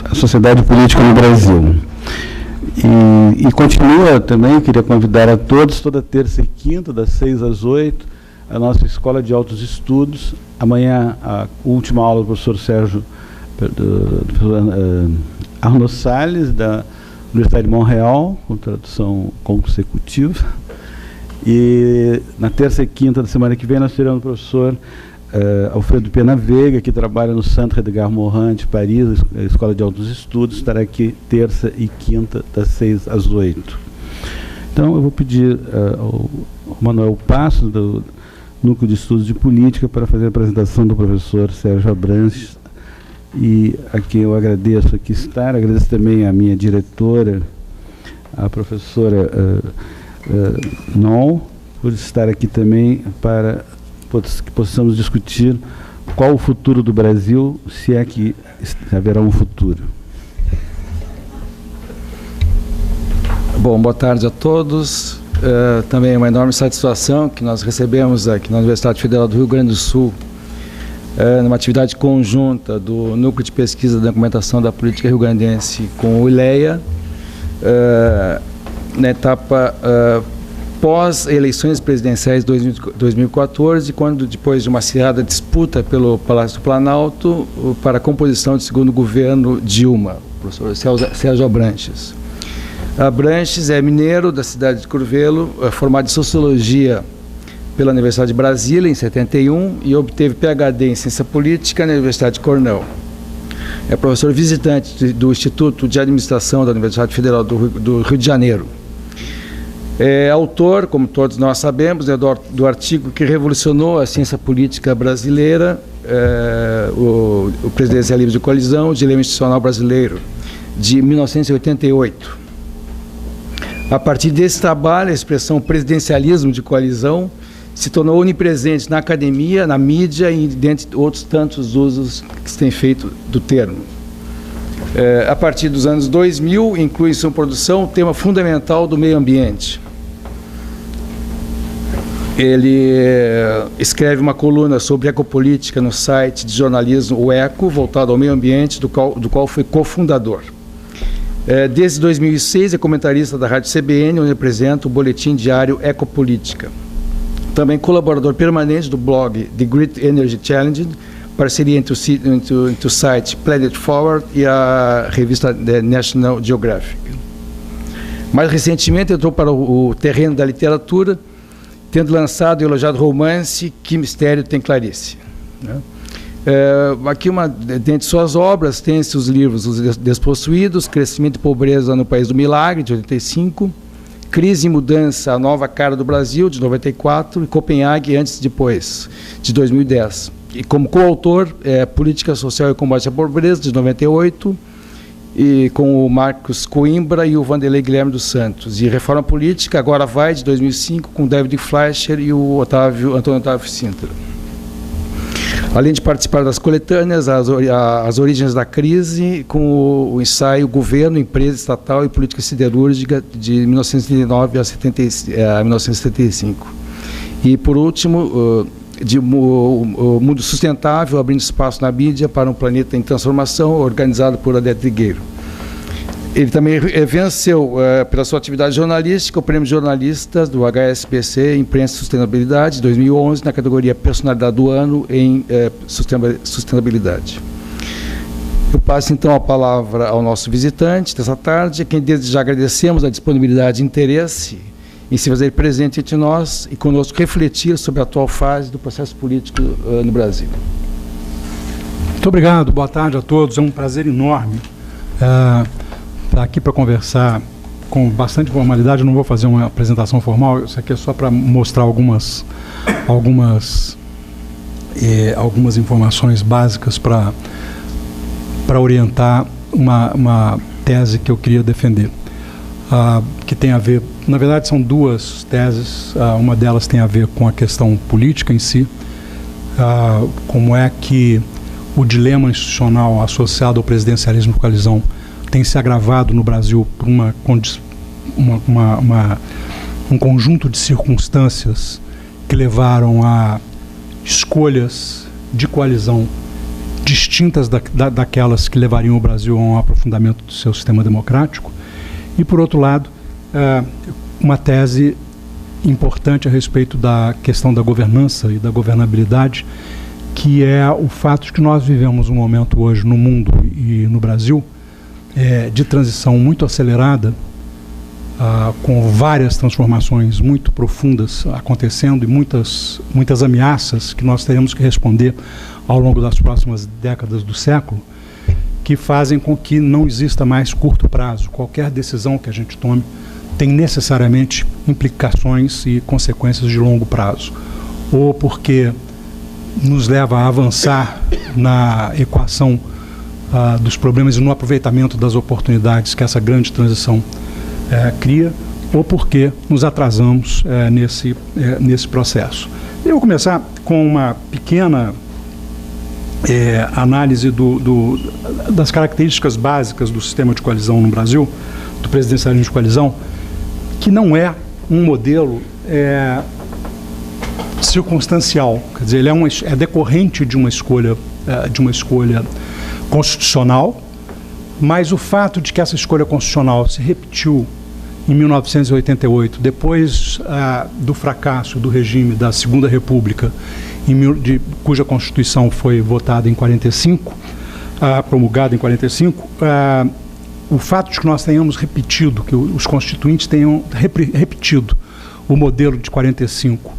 a sociedade política no Brasil. E continua também, queria convidar a todos, toda terça e quinta, das 6 às 8, a nossa Escola de Altos Estudos. Amanhã, a última aula do professor Sérgio Arno Salles, da Universidade de Montreal, com tradução consecutiva. E na terça e quinta da semana que vem nós teremos o professor Alfredo Pena Veiga, que trabalha no Centre Edgar Morin de Paris, a Escola de Altos Estudos, estará aqui terça e quinta, das 6 às 8. Então, eu vou pedir ao Manuel Passos, do Núcleo de Estudos de Política, para fazer a apresentação do professor Sérgio Abranches, e a quem eu agradeço aqui estar. Agradeço também a minha diretora, a professora Non, por estar aqui também, para que possamos discutir qual o futuro do Brasil, se é que haverá um futuro. Bom, boa tarde a todos. Também é uma enorme satisfação que nós recebemos aqui na Universidade Federal do Rio Grande do Sul, numa atividade conjunta do Núcleo de Pesquisa da Documentação da Política Rio-Grandense com o ILEA, na etapa pós-eleições presidenciais de 2014, quando, depois de uma acirrada disputa pelo Palácio do Planalto para a composição do segundo governo Dilma, o professor Sérgio Abranches. Abranches é mineiro da cidade de Curvelo, formado em Sociologia pela Universidade de Brasília, em 71, e obteve PhD em Ciência Política na Universidade de Cornell. É professor visitante do Instituto de Administração da Universidade Federal do Rio de Janeiro. É autor, como todos nós sabemos, do artigo que revolucionou a ciência política brasileira, o Presidencialismo de Coalizão, o Dilema Institucional Brasileiro, de 1988. A partir desse trabalho, a expressão presidencialismo de coalizão se tornou onipresente na academia, na mídia e dentre outros tantos usos que se tem feito do termo. A partir dos anos 2000, inclui em sua produção o tema fundamental do meio ambiente. Ele escreve uma coluna sobre ecopolítica no site de jornalismo O Eco, voltado ao meio ambiente, do qual foi cofundador. Desde 2006 é comentarista da Rádio CBN, onde apresenta o boletim diário Ecopolítica. Também colaborador permanente do blog The Great Energy Challenge, parceria entre o site Planet Forward e a revista National Geographic. Mais recentemente entrou para o terreno da literatura, tendo lançado o elogiado romance Que Mistério Tem Clarice. Aqui, dentre suas obras, tem-se os livros Os Despossuídos, Crescimento e Pobreza no País do Milagre, de 85, Crise e Mudança, A Nova Cara do Brasil, de 94, e Copenhague, Antes e Depois, de 2010. E como coautor, Política Social e Combate à Pobreza, de 98, e com o Marcos Coimbra e o Vanderlei Guilherme dos Santos. E Reforma Política, Agora Vai, de 2005, com David Fleischer e o Antônio Otávio Sintra. Além de participar das coletâneas, as origens da crise, com o ensaio Governo, Empresa Estatal e Política Siderúrgica, de 1939 a 1975. E, por último, o Mundo Sustentável, Abrindo Espaço na Mídia para um Planeta em Transformação, organizado por Adete Trigueiro. Ele também venceu, pela sua atividade jornalística, o Prêmio de Jornalistas do HSBC Imprensa e Sustentabilidade, de 2011, na categoria Personalidade do Ano em Sustentabilidade. Eu passo, então, a palavra ao nosso visitante dessa tarde, a quem desde já agradecemos a disponibilidade e interesse em se fazer presente entre nós e conosco refletir sobre a atual fase do processo político no Brasil. Muito obrigado, boa tarde a todos, é um prazer enorme estar aqui para conversar com bastante formalidade. Eu não vou fazer uma apresentação formal, isso aqui é só para mostrar algumas informações básicas para orientar uma tese que eu queria defender, que tem a ver, na verdade são duas teses, uma delas tem a ver com a questão política em si, como é que o dilema institucional associado ao presidencialismo de coalizão tem se agravado no Brasil por um conjunto de circunstâncias que levaram a escolhas de coalizão distintas daquelas que levariam o Brasil a um aprofundamento do seu sistema democrático, e, por outro lado, uma tese importante a respeito da questão da governança e da governabilidade, que é o fato de que nós vivemos um momento hoje no mundo e no Brasil de transição muito acelerada, com várias transformações muito profundas acontecendo e muitas ameaças que nós teremos que responder ao longo das próximas décadas do século, que fazem com que não exista mais curto prazo. Qualquer decisão que a gente tome tem necessariamente implicações e consequências de longo prazo, ou porque nos leva a avançar na equação dos problemas e no aproveitamento das oportunidades que essa grande transição cria, ou porque nos atrasamos nesse processo. Eu vou começar com uma pequena análise das características básicas do sistema de coalizão no Brasil, do presidencialismo de coalizão, que não é um modelo circunstancial, quer dizer, ele é decorrente de uma escolha constitucional, mas o fato de que essa escolha constitucional se repetiu em 1988, depois do fracasso do regime da Segunda República, cuja Constituição foi votada em 45, promulgada em 45, o fato de que nós tenhamos repetido, que os constituintes tenham repetido o modelo de 45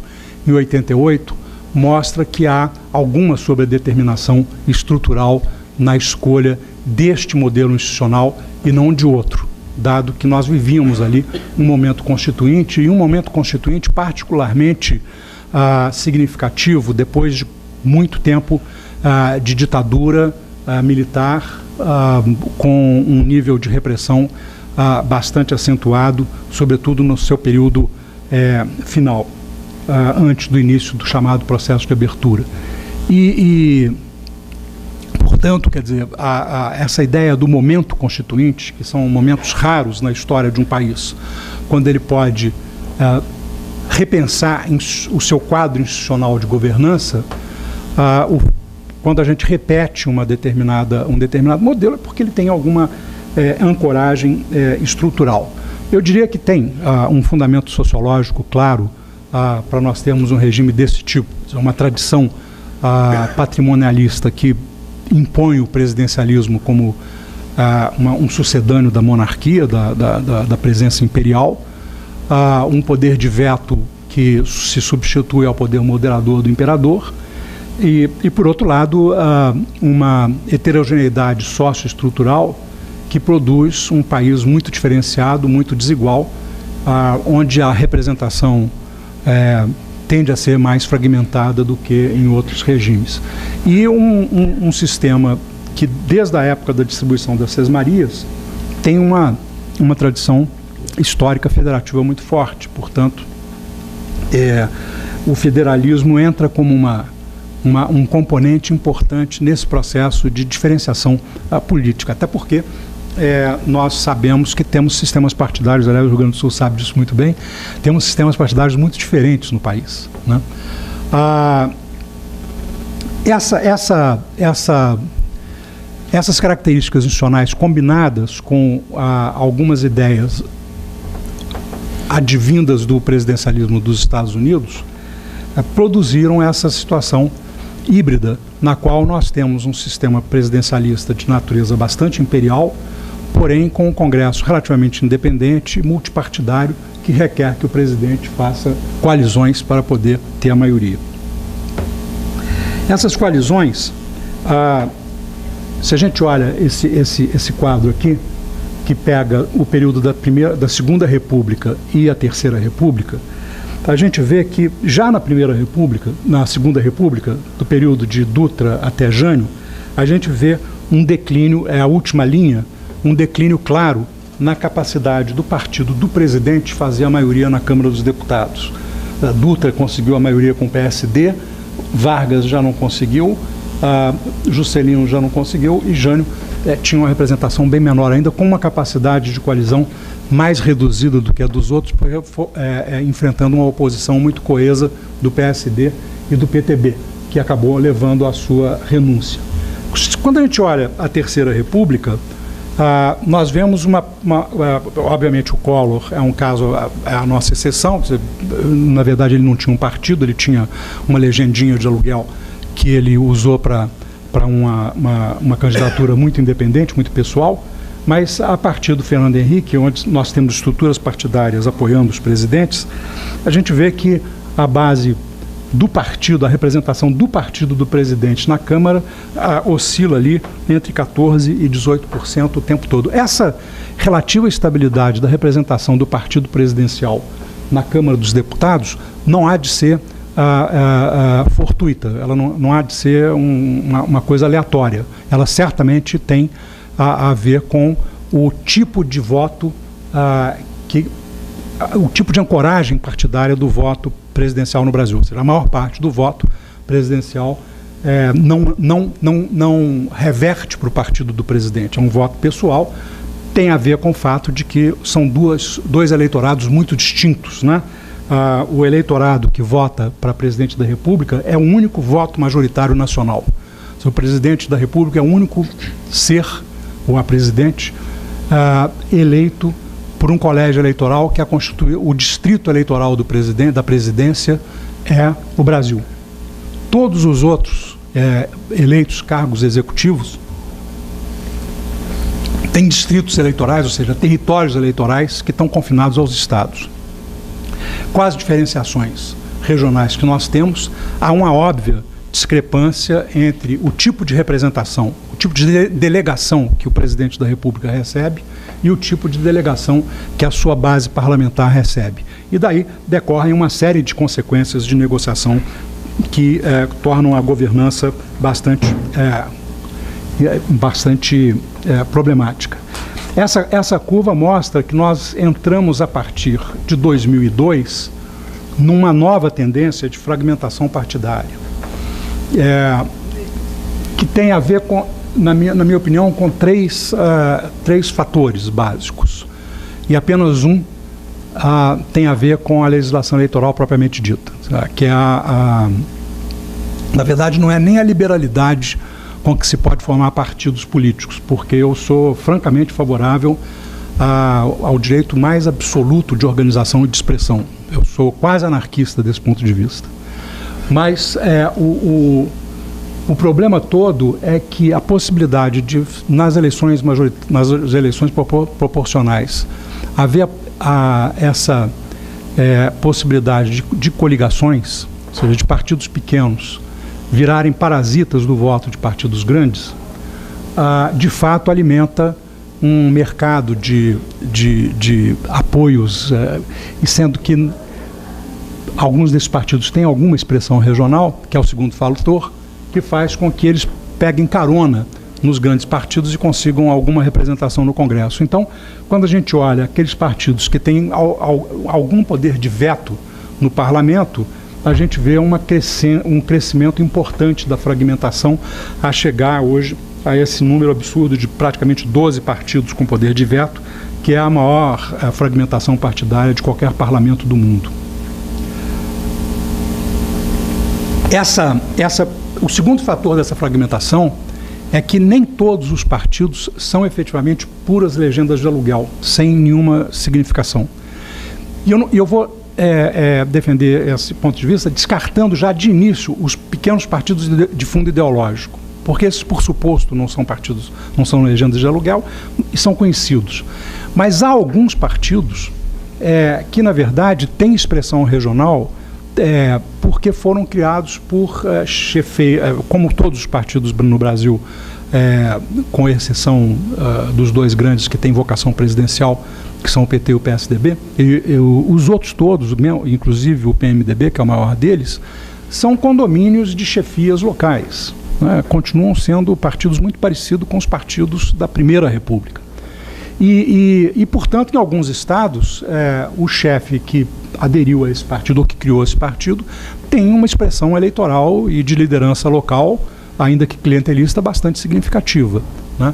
e 88, mostra que há alguma sobredeterminação estrutural na escolha deste modelo institucional e não de outro, dado que nós vivíamos ali um momento constituinte, e um momento constituinte particularmente significativo depois de muito tempo de ditadura militar, com um nível de repressão bastante acentuado, sobretudo no seu período final, antes do início do chamado processo de abertura. Portanto, quer dizer, essa ideia do momento constituinte, que são momentos raros na história de um país, quando ele pode repensar o seu quadro institucional de governança, quando a gente repete um determinado modelo, é porque ele tem alguma ancoragem estrutural. Eu diria que tem um fundamento sociológico claro para nós termos um regime desse tipo, uma tradição patrimonialista que impõe o presidencialismo como um sucedâneo da monarquia, da presença imperial, um poder de veto que se substitui ao poder moderador do imperador, e por outro lado, uma heterogeneidade socioestrutural que produz um país muito diferenciado, muito desigual, onde a representação tende a ser mais fragmentada do que em outros regimes. E um sistema que, desde a época da distribuição das Sesmarias, tem uma tradição histórica federativa muito forte. Portanto, o federalismo entra como um componente importante nesse processo de diferenciação política, até porque nós sabemos que temos sistemas partidários, aliás, o Rio Grande do Sul sabe disso muito bem, temos sistemas partidários muito diferentes no país, né? Essas características institucionais combinadas com algumas ideias advindas do presidencialismo dos Estados Unidos produziram essa situação híbrida, na qual nós temos um sistema presidencialista de natureza bastante imperial, porém com um Congresso relativamente independente e multipartidário, que requer que o presidente faça coalizões para poder ter a maioria. Essas coalizões, se a gente olha esse quadro aqui, que pega o período da Segunda República e a Terceira República, a gente vê que já na Primeira República, na Segunda República, do período de Dutra até Jânio, a gente vê um declínio, a última linha, um declínio claro na capacidade do partido do presidente fazer a maioria na Câmara dos Deputados. Dutra conseguiu a maioria com o PSD, Vargas já não conseguiu, Juscelino já não conseguiu, e Jânio tinha uma representação bem menor ainda, com uma capacidade de coalizão mais reduzida do que a dos outros, enfrentando uma oposição muito coesa do PSD e do PTB, que acabou levando à sua renúncia. Quando a gente olha a Terceira República, nós vemos obviamente o Collor é um caso, é a nossa exceção. Na verdade ele não tinha um partido, ele tinha uma legendinha de aluguel que ele usou para uma candidatura muito independente, muito pessoal, mas a partir do Fernando Henrique, onde nós temos estruturas partidárias apoiando os presidentes, a gente vê que a base do partido, a representação do partido do presidente na Câmara oscila ali entre 14% e 18% o tempo todo. Essa relativa estabilidade da representação do partido presidencial na Câmara dos Deputados não há de ser fortuita, ela não há de ser uma coisa aleatória. Ela certamente tem a ver com o tipo de voto, o tipo de ancoragem partidária do voto presidencial no Brasil. Ou seja, a maior parte do voto presidencial não reverte para o partido do presidente. É um voto pessoal, tem a ver com o fato de que são dois eleitorados muito distintos, né? O eleitorado que vota para presidente da República é o único voto majoritário nacional. O presidente da República é o único ser, ou a presidente, eleito por um colégio eleitoral que constitui o distrito eleitoral do presidente, da presidência, é o Brasil. Todos os outros eleitos cargos executivos têm distritos eleitorais, ou seja, territórios eleitorais que estão confinados aos estados. Com as diferenciações regionais que nós temos, há uma óbvia discrepância entre o tipo de representação, o tipo de delegação que o presidente da República recebe e o tipo de delegação que a sua base parlamentar recebe. E daí decorrem uma série de consequências de negociação que tornam a governança bastante problemática. Essa curva mostra que nós entramos a partir de 2002 numa nova tendência de fragmentação partidária, que tem a ver com, na minha opinião, com três fatores básicos. E apenas um tem a ver com a legislação eleitoral propriamente dita, que na verdade não é nem a liberalidade com que se pode formar partidos políticos, porque eu sou francamente favorável ao direito mais absoluto de organização e de expressão. Eu sou quase anarquista desse ponto de vista. Mas o problema todo é que a possibilidade de, nas eleições proporcionais, haver essa possibilidade de coligações, ou seja, de partidos pequenos, virarem parasitas do voto de partidos grandes, de fato alimenta um mercado de apoios, e sendo que alguns desses partidos têm alguma expressão regional, que é o segundo fator, que faz com que eles peguem carona nos grandes partidos e consigam alguma representação no Congresso. Então, quando a gente olha aqueles partidos que têm algum poder de veto no parlamento, a gente vê um crescimento importante da fragmentação a chegar hoje a esse número absurdo de praticamente 12 partidos com poder de veto, que é a maior fragmentação partidária de qualquer parlamento do mundo. O segundo fator dessa fragmentação é que nem todos os partidos são efetivamente puras legendas de aluguel, sem nenhuma significação. E eu vou defender esse ponto de vista descartando já de início os pequenos partidos de fundo ideológico, porque esses, por suposto, não são partidos, não são legendas de aluguel e são conhecidos. Mas há alguns partidos que, na verdade, têm expressão regional porque foram criados por como todos os partidos no Brasil, com exceção dos dois grandes que têm vocação presidencial, que são o PT e o PSDB, os outros todos, inclusive o PMDB, que é o maior deles, são condomínios de chefias locais, né? Continuam sendo partidos muito parecidos com os partidos da Primeira República. E portanto, em alguns estados, o chefe que aderiu a esse partido, ou que criou esse partido, tem uma expressão eleitoral e de liderança local, ainda que clientelista, bastante significativa, né?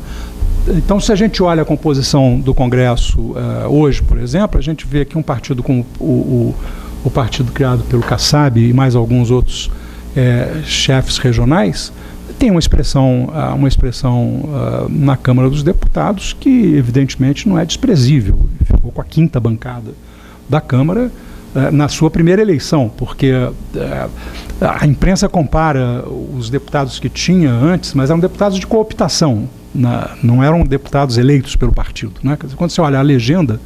Então, se a gente olha a composição do Congresso hoje, por exemplo, a gente vê aqui um partido como o partido criado pelo Kassab e mais alguns outros chefes regionais, tem uma expressão na Câmara dos Deputados que, evidentemente, não é desprezível. Ficou com a 5ª bancada da Câmara na sua primeira eleição, porque a imprensa compara os deputados que tinha antes, mas eram deputados de cooptação, não eram deputados eleitos pelo partido, né? Quer dizer, quando você olha a legenda,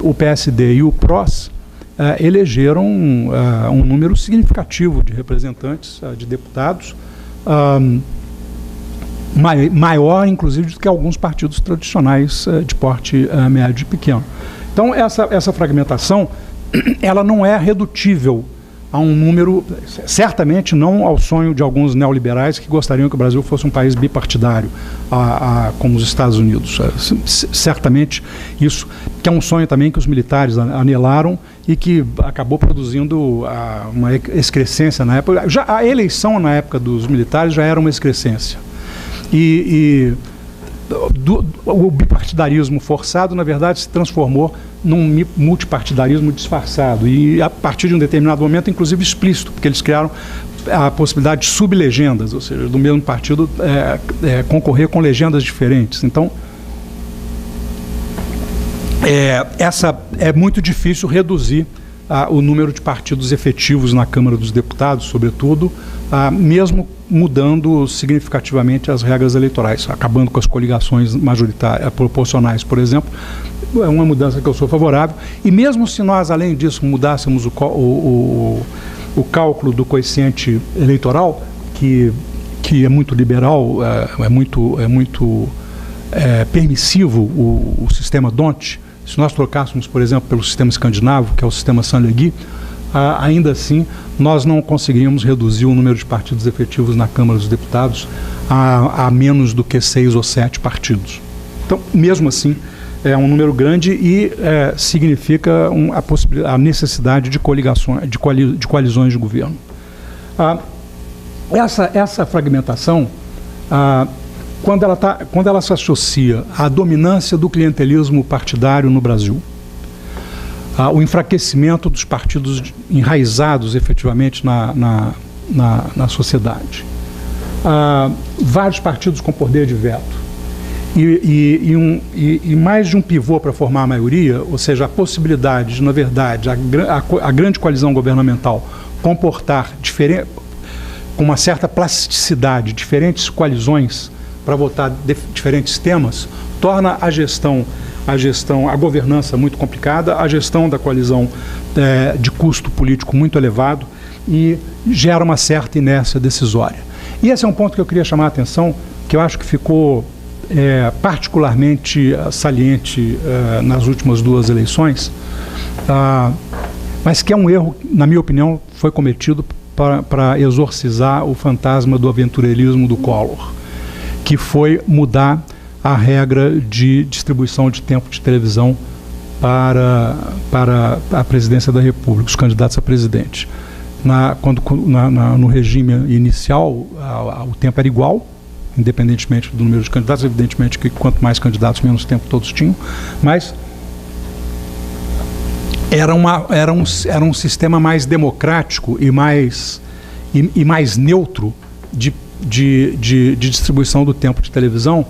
o PSD e o PROS elegeram um número significativo de representantes, de deputados, maior, inclusive, do que alguns partidos tradicionais de porte médio e pequeno. Então, essa fragmentação, ela não é redutível a um número, certamente não ao sonho de alguns neoliberais que gostariam que o Brasil fosse um país bipartidário, como os Estados Unidos. Certamente isso, que é um sonho também que os militares anelaram e que acabou produzindo uma excrescência na época. Já a eleição na época dos militares já era uma excrescência. O bipartidarismo forçado, na verdade, se transformou num multipartidarismo disfarçado e, a partir de um determinado momento, inclusive explícito, porque eles criaram a possibilidade de sublegendas, ou seja, do mesmo partido concorrer com legendas diferentes. Então, é muito difícil reduzir o número de partidos efetivos na Câmara dos Deputados, sobretudo, mesmo mudando significativamente as regras eleitorais, acabando com as coligações majoritárias, proporcionais, por exemplo. É uma mudança que eu sou favorável. E mesmo se nós, além disso, mudássemos o cálculo do coeficiente eleitoral, que é muito liberal, é muito permissivo o sistema D'Hondt, se nós trocássemos, por exemplo, pelo sistema escandinavo, que é o sistema Saint-Léger, ainda assim nós não conseguiríamos reduzir o número de partidos efetivos na Câmara dos Deputados a menos do que 6 ou 7 partidos. Então, mesmo assim, é um número grande e significa a necessidade de coalizões de governo. Essa fragmentação, quando ela se associa à dominância do clientelismo partidário no Brasil, o enfraquecimento dos partidos enraizados efetivamente na sociedade, vários partidos com poder de veto, e mais de um pivô para formar a maioria, ou seja, a possibilidade de, na verdade, a grande coalizão governamental comportar com uma certa plasticidade diferentes coalizões para votar diferentes temas, torna a governança muito complicada, a gestão da coalizão de custo político muito elevado e gera uma certa inércia decisória. E esse é um ponto que eu queria chamar a atenção, que eu acho que ficou particularmente saliente nas últimas 2 eleições, mas que é um erro, na minha opinião, foi cometido para exorcizar o fantasma do aventureirismo do Collor, que foi mudar a regra de distribuição de tempo de televisão para a presidência da República, os candidatos a presidente. No regime inicial, o tempo era igual, independentemente do número de candidatos. Evidentemente que quanto mais candidatos, menos tempo todos tinham, mas era um sistema mais democrático e mais neutro de distribuição do tempo de televisão,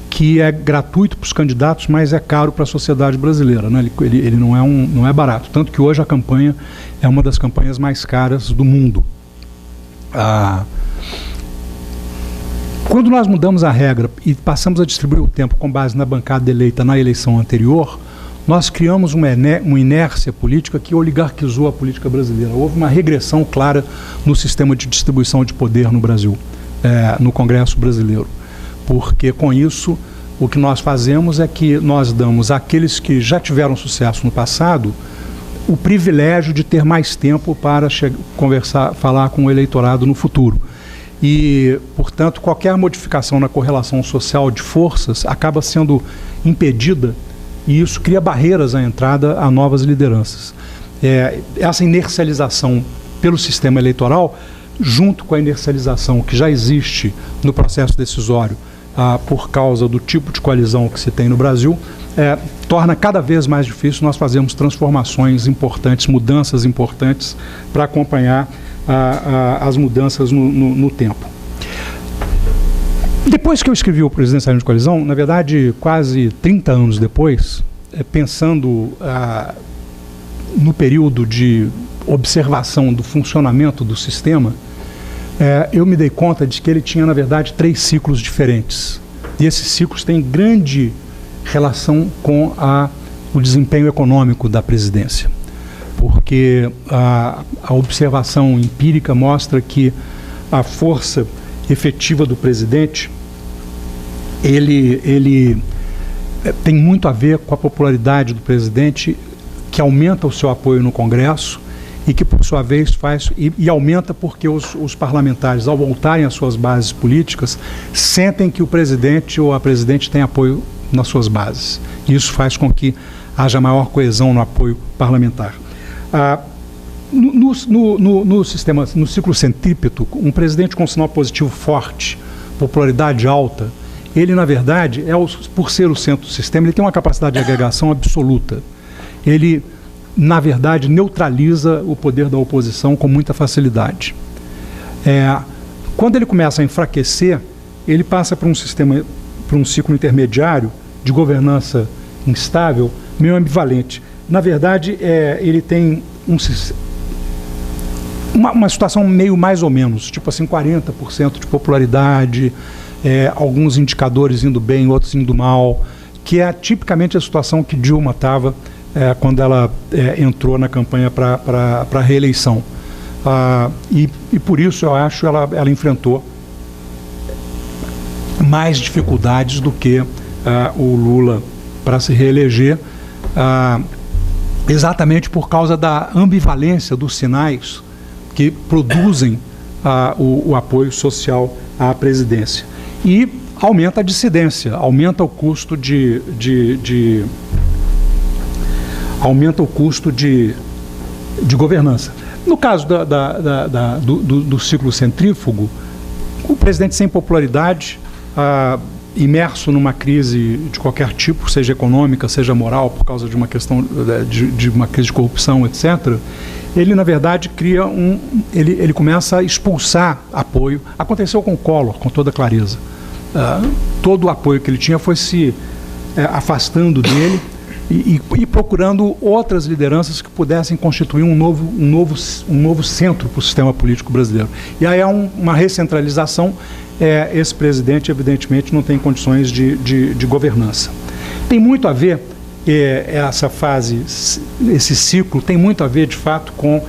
que é gratuito para os candidatos, mas é caro para a sociedade brasileira, né? Ele não é barato, tanto que hoje a campanha é uma das campanhas mais caras do mundo. Quando nós mudamos a regra e passamos a distribuir o tempo com base na bancada eleita na eleição anterior, nós criamos uma inércia política que oligarquizou a política brasileira. Houve uma regressão clara no sistema de distribuição de poder no Brasil, no Congresso brasileiro. Porque com isso, o que nós fazemos é que nós damos àqueles que já tiveram sucesso no passado o privilégio de ter mais tempo para falar com o eleitorado no futuro. E, portanto, qualquer modificação na correlação social de forças acaba sendo impedida, e isso cria barreiras à entrada a novas lideranças. Essa inercialização pelo sistema eleitoral, junto com a inercialização que já existe no processo decisório por causa do tipo de coalizão que se tem no Brasil, torna cada vez mais difícil nós fazermos transformações importantes, mudanças importantes para acompanhar as mudanças no tempo. Depois que eu escrevi o Presidencialismo de Coalizão, na verdade, quase 30 anos depois, pensando no período de observação do funcionamento do sistema, eu me dei conta de que ele tinha, na verdade, 3 ciclos diferentes. E esses ciclos têm grande relação com o desempenho econômico da presidência. Porque a observação empírica mostra que a força efetiva do presidente, ele tem muito a ver com a popularidade do presidente, que aumenta o seu apoio no Congresso e que, por sua vez, e aumenta porque os parlamentares, ao voltarem às suas bases políticas, sentem que o presidente ou a presidente tem apoio nas suas bases. E isso faz com que haja maior coesão no apoio parlamentar. No ciclo centrípeto, um presidente com sinal positivo forte, popularidade alta, ele, na verdade, por ser o centro do sistema, ele tem uma capacidade de agregação absoluta. Ele, na verdade, neutraliza o poder da oposição com muita facilidade. Quando ele começa a enfraquecer, ele passa para um ciclo intermediário de governança instável, meio ambivalente. Na verdade, ele tem uma situação meio mais ou menos, tipo assim, 40% de popularidade, alguns indicadores indo bem, outros indo mal, que é tipicamente a situação que Dilma estava quando ela entrou na campanha para a reeleição. E por isso, eu acho, ela enfrentou mais dificuldades do que o Lula para se reeleger, exatamente por causa da ambivalência dos sinais que produzem o apoio social à presidência. E aumenta a dissidência, aumenta o custo de governança. No caso do ciclo centrífugo, o presidente sem popularidade, imerso numa crise de qualquer tipo, seja econômica, seja moral, por causa de uma questão de uma crise de corrupção, etc., ele, na verdade, ele começa a expulsar apoio. Aconteceu com o Collor, com toda clareza. Todo o apoio que ele tinha foi se afastando dele e procurando outras lideranças que pudessem constituir um novo centro para o sistema político brasileiro. E aí há uma recentralização. Esse presidente, evidentemente, não tem condições de governança. Tem muito a ver, essa fase, esse ciclo, tem muito a ver, de fato, com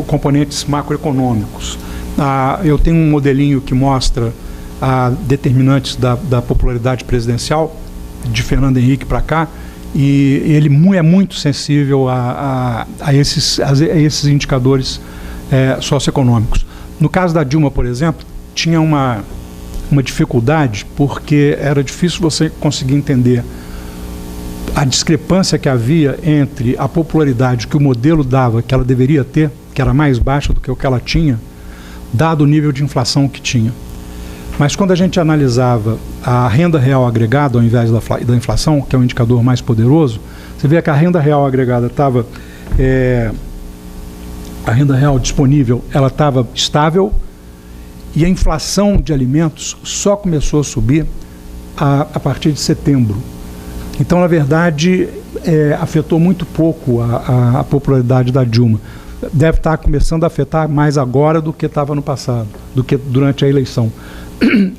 componentes macroeconômicos. Eu tenho um modelinho que mostra determinantes da popularidade presidencial, de Fernando Henrique para cá, e ele é muito sensível a esses indicadores socioeconômicos. No caso da Dilma, por exemplo, tinha uma dificuldade, porque era difícil você conseguir entender a discrepância que havia entre a popularidade que o modelo dava, que ela deveria ter, que era mais baixa do que o que ela tinha, dado o nível de inflação que tinha. Mas quando a gente analisava a renda real agregada ao invés da inflação, que é um indicador mais poderoso, você vê que a renda real agregada estava... a renda real disponível, ela estava estável, e a inflação de alimentos só começou a subir a partir de setembro. Então, na verdade, afetou muito pouco a popularidade da Dilma. Deve estar começando a afetar mais agora do que estava no passado, do que durante a eleição.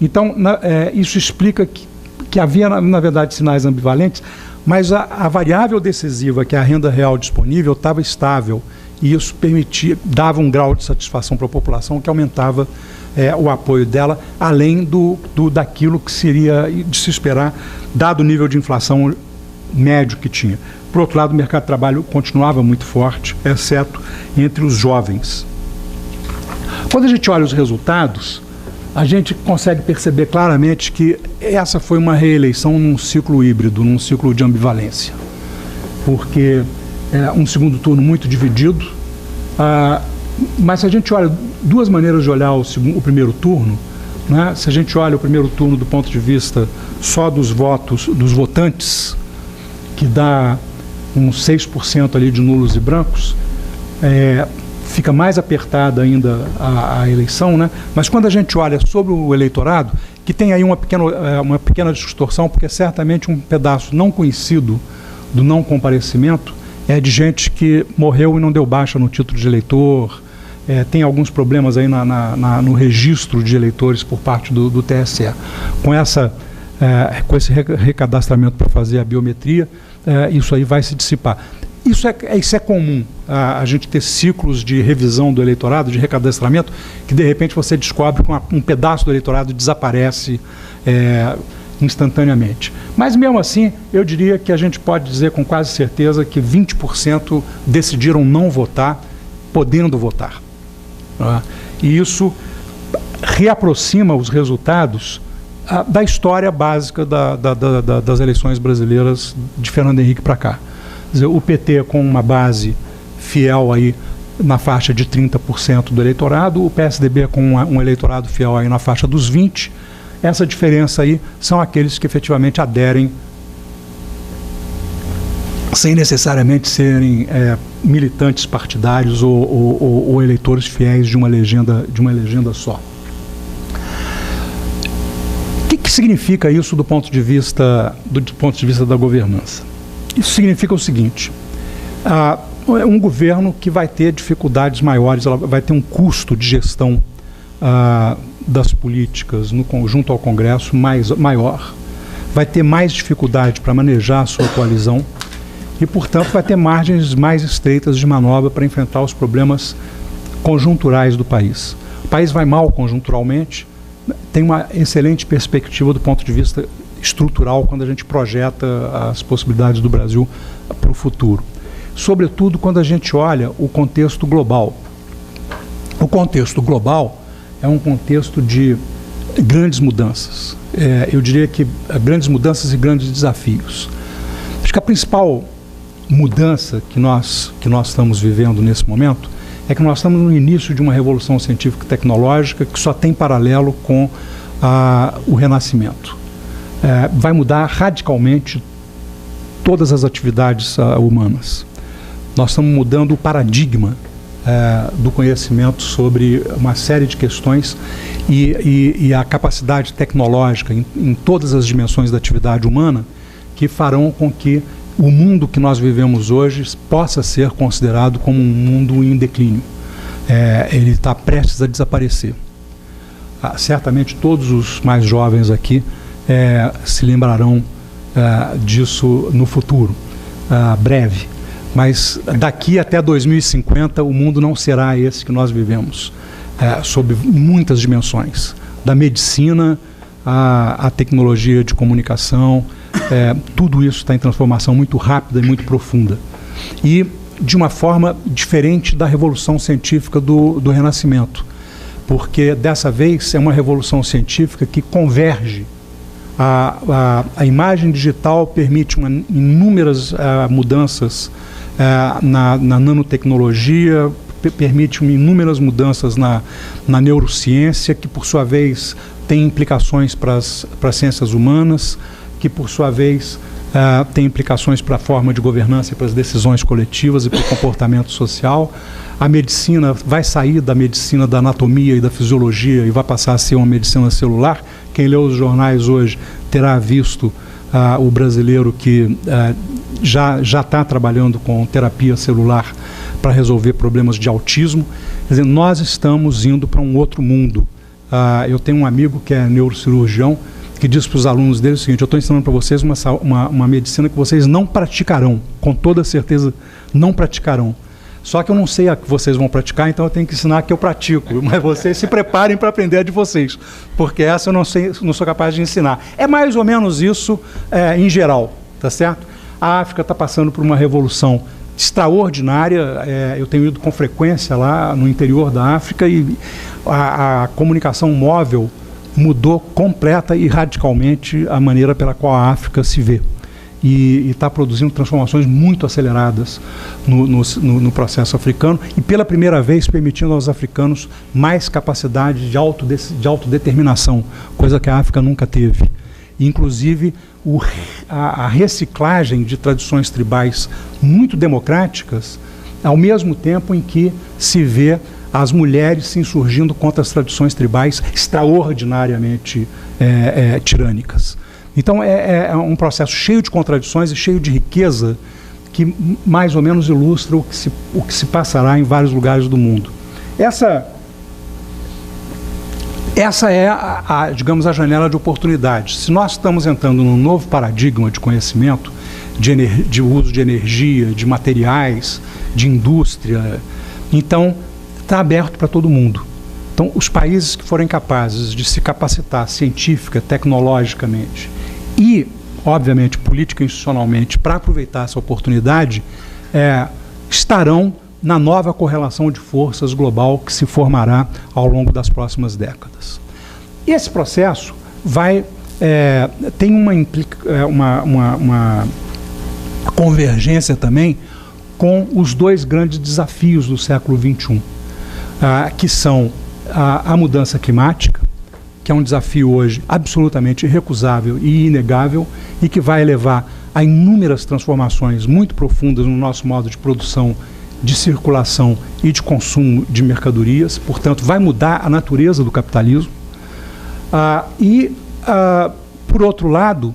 Então, isso explica que havia, na verdade, sinais ambivalentes, mas a variável decisiva, que é a renda real disponível, estava estável, e isso dava um grau de satisfação para a população que aumentava o apoio dela, além daquilo que seria de se esperar, dado o nível de inflação médio que tinha. Por outro lado, o mercado de trabalho continuava muito forte, exceto entre os jovens. Quando a gente olha os resultados, a gente consegue perceber claramente que essa foi uma reeleição num ciclo híbrido, num ciclo de ambivalência. Porque um segundo turno muito dividido, mas se a gente olha duas maneiras de olhar o primeiro turno, né? Se a gente olha o primeiro turno do ponto de vista só dos votos, dos votantes, que dá uns 6% ali de nulos e brancos, fica mais apertada ainda a eleição, né? Mas quando a gente olha sobre o eleitorado, que tem aí uma pequena distorção, porque certamente um pedaço não conhecido do não comparecimento é de gente que morreu e não deu baixa no título de eleitor, tem alguns problemas aí no registro de eleitores por parte do TSE. Com esse recadastramento para fazer a biometria, isso aí vai se dissipar. Isso é comum, a gente ter ciclos de revisão do eleitorado, de recadastramento, que de repente você descobre que um pedaço do eleitorado desaparece instantaneamente. Mas mesmo assim, eu diria que a gente pode dizer com quase certeza que 20% decidiram não votar, podendo votar. E isso reaproxima os resultados da história básica das eleições brasileiras de Fernando Henrique para cá. Quer dizer, o PT com uma base fiel aí na faixa de 30% do eleitorado, o PSDB com um eleitorado fiel aí na faixa dos 20%. Essa diferença aí são aqueles que efetivamente aderem sem necessariamente serem militantes partidários ou eleitores fiéis de uma legenda só. O que significa isso do ponto de vista da governança? Isso significa o seguinte: um governo que vai ter dificuldades maiores, ela vai ter um custo de gestão das políticas no conjunto ao Congresso maior, vai ter mais dificuldade para manejar a sua coalizão e, portanto, vai ter margens mais estreitas de manobra para enfrentar os problemas conjunturais do país. O país vai mal conjunturalmente, tem uma excelente perspectiva do ponto de vista estrutural quando a gente projeta as possibilidades do Brasil para o futuro. Sobretudo quando a gente olha o contexto global. O contexto global é um contexto de grandes mudanças. Eu diria que grandes mudanças e grandes desafios. Acho que a principal mudança que nós estamos vivendo nesse momento é que nós estamos no início de uma revolução científica e tecnológica que só tem paralelo com o Renascimento. Vai mudar radicalmente todas as atividades humanas. Nós estamos mudando o paradigma do conhecimento sobre uma série de questões e a capacidade tecnológica em todas as dimensões da atividade humana que farão com que o mundo que nós vivemos hoje possa ser considerado como um mundo em declínio. Ele está prestes a desaparecer. Certamente todos os mais jovens aqui se lembrarão disso no futuro, breve. Mas daqui até 2050 o mundo não será esse que nós vivemos, sob muitas dimensões, da medicina à tecnologia de comunicação, tudo isso está em transformação muito rápida e muito profunda. E de uma forma diferente da revolução científica do Renascimento, porque dessa vez é uma revolução científica que converge. A imagem digital permite inúmeras mudanças na nanotecnologia, permite inúmeras mudanças na neurociência, que por sua vez tem implicações para as ciências humanas, que por sua vez tem implicações para a forma de governança e para as decisões coletivas e para o comportamento social. A medicina vai sair da medicina da anatomia e da fisiologia e vai passar a ser uma medicina celular. Quem lê os jornais hoje terá visto o brasileiro que já está trabalhando com terapia celular para resolver problemas de autismo. Quer dizer, nós estamos indo para um outro mundo. Eu tenho um amigo que é neurocirurgião que diz para os alunos dele o seguinte: eu estou ensinando para vocês uma medicina que vocês não praticarão, com toda certeza não praticarão. Só que eu não sei a que vocês vão praticar, então eu tenho que ensinar a que eu pratico. Mas vocês se preparem para aprender a de vocês, porque essa eu não sou capaz de ensinar. É mais ou menos isso em geral, tá certo? A África está passando por uma revolução extraordinária. Eu tenho ido com frequência lá no interior da África e a comunicação móvel mudou completa e radicalmente a maneira pela qual a África se vê. E está produzindo transformações muito aceleradas no processo africano e pela primeira vez permitindo aos africanos mais capacidade de autodeterminação, coisa que a África nunca teve. Inclusive a reciclagem de tradições tribais muito democráticas ao mesmo tempo em que se vê as mulheres se insurgindo contra as tradições tribais extraordinariamente tirânicas. Então é um processo cheio de contradições e cheio de riqueza que mais ou menos ilustra o que se passará em vários lugares do mundo. Essa é, digamos, a janela de oportunidade. Se nós estamos entrando num novo paradigma de conhecimento, de uso de energia, de materiais, de indústria, então está aberto para todo mundo. Então, os países que forem capazes de se capacitar científica, tecnologicamente e, obviamente, política e institucionalmente para aproveitar essa oportunidade, estarão na nova correlação de forças global que se formará ao longo das próximas décadas. E esse processo tem uma convergência também com os dois grandes desafios do século XXI, que são a mudança climática, que é um desafio hoje absolutamente irrecusável e inegável e que vai levar a inúmeras transformações muito profundas no nosso modo de produção, de circulação e de consumo de mercadorias, portanto, vai mudar a natureza do capitalismo. Por outro lado,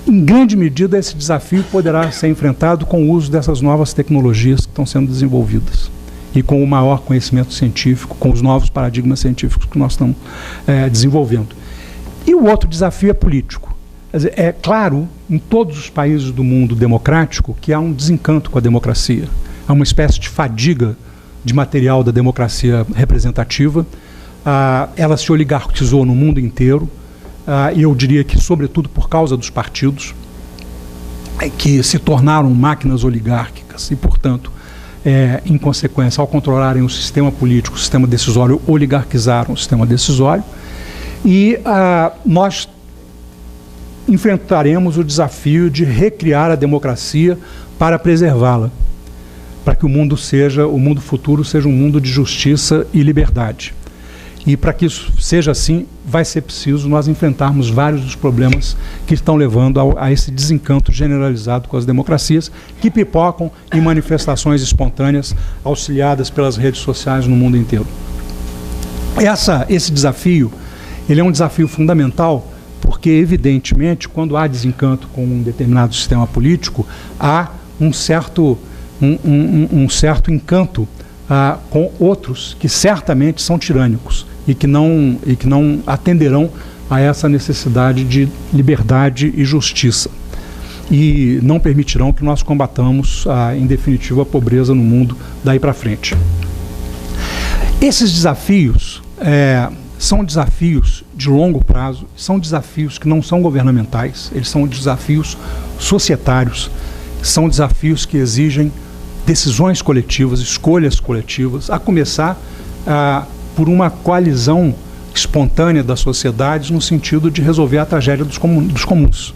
em grande medida, esse desafio poderá ser enfrentado com o uso dessas novas tecnologias que estão sendo desenvolvidas e com o maior conhecimento científico, com os novos paradigmas científicos que nós estamos desenvolvendo. E o outro desafio é político. Quer dizer, é claro, em todos os países do mundo democrático, que há um desencanto com a democracia. Há uma espécie de fadiga de material da democracia representativa. Ela se oligarquizou no mundo inteiro. E eu diria que, sobretudo, por causa dos partidos, que se tornaram máquinas oligárquicas e, portanto, em consequência, ao controlarem o sistema político, o sistema decisório, oligarquizaram o sistema decisório. E nós enfrentaremos o desafio de recriar a democracia para preservá-la, para que o mundo futuro seja um mundo de justiça e liberdade. E para que isso seja assim, vai ser preciso nós enfrentarmos vários dos problemas que estão levando a esse desencanto generalizado com as democracias, que pipocam em manifestações espontâneas auxiliadas pelas redes sociais no mundo inteiro. Esse desafio, ele é um desafio fundamental, porque, evidentemente, quando há desencanto com um determinado sistema político, há um certo encanto com outros que certamente são tirânicos e que não atenderão a essa necessidade de liberdade e justiça. E não permitirão que nós combatamos, em definitiva, a pobreza no mundo daí para frente. Esses desafios são desafios de longo prazo, são desafios que não são governamentais, eles são desafios societários, são desafios que exigem decisões coletivas, escolhas coletivas, a começar por uma coalizão espontânea das sociedades no sentido de resolver a tragédia dos comuns.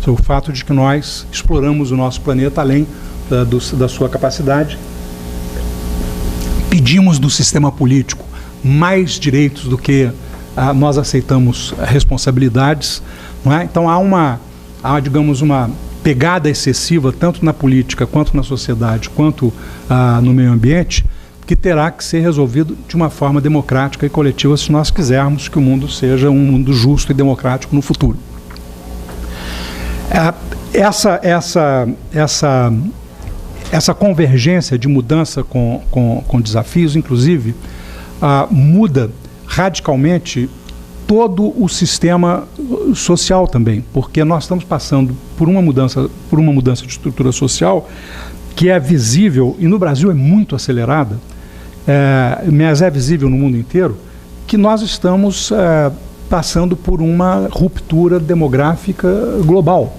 O fato de que nós exploramos o nosso planeta além da sua capacidade, pedimos do sistema político mais direitos do que nós aceitamos responsabilidades, não é? Então há, digamos, uma pegada excessiva, tanto na política, quanto na sociedade, quanto no meio ambiente, que terá que ser resolvido de uma forma democrática e coletiva se nós quisermos que o mundo seja um mundo justo e democrático no futuro. Essa convergência de mudança com desafios, inclusive, muda radicalmente todo o sistema social também, porque nós estamos passando por uma mudança de estrutura social que é visível, e no Brasil é muito acelerada, mas é visível no mundo inteiro, que nós estamos passando por uma ruptura demográfica global.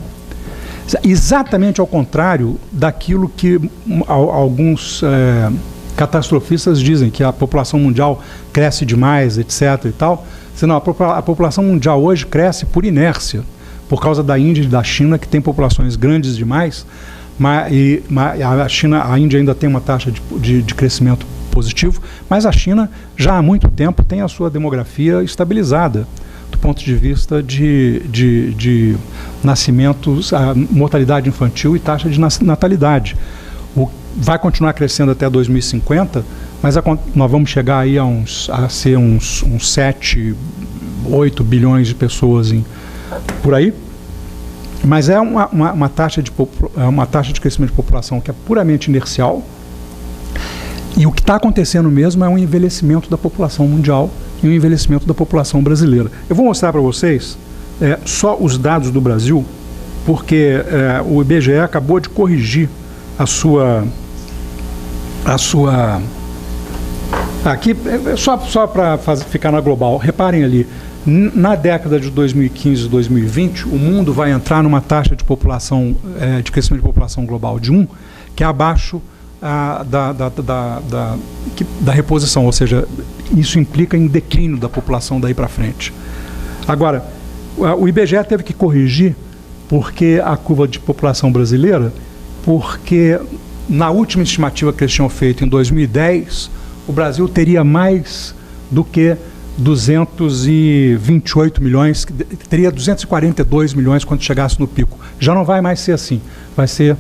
Exatamente ao contrário daquilo que alguns catastrofistas dizem, que a população mundial cresce demais, etc. e tal. Senão, a população mundial hoje cresce por inércia, por causa da Índia e da China, que tem populações grandes demais, a Índia ainda tem uma taxa de crescimento positivo, mas a China já há muito tempo tem a sua demografia estabilizada, do ponto de vista de nascimentos, a mortalidade infantil e taxa de natalidade. vai continuar crescendo até 2050, mas nós vamos chegar aí a ser uns 7, 8 bilhões de pessoas por aí. Mas é uma taxa de crescimento de população que é puramente inercial. E o que está acontecendo mesmo é um envelhecimento da população mundial e um envelhecimento da população brasileira. Eu vou mostrar para vocês só os dados do Brasil, porque o IBGE acabou de corrigir a sua aqui, só para ficar na global. Reparem ali, na década de 2015 e 2020, o mundo vai entrar numa taxa de população, de crescimento de população global de 1, que é abaixo da reposição, ou seja, isso implica em declínio da população daí para frente. Agora, o IBGE teve que corrigir porque a curva de população brasileira, porque na última estimativa que eles tinham feito em 2010, o Brasil teria mais do que 228 milhões, teria 242 milhões quando chegasse no pico. Já não vai mais ser assim, vai ser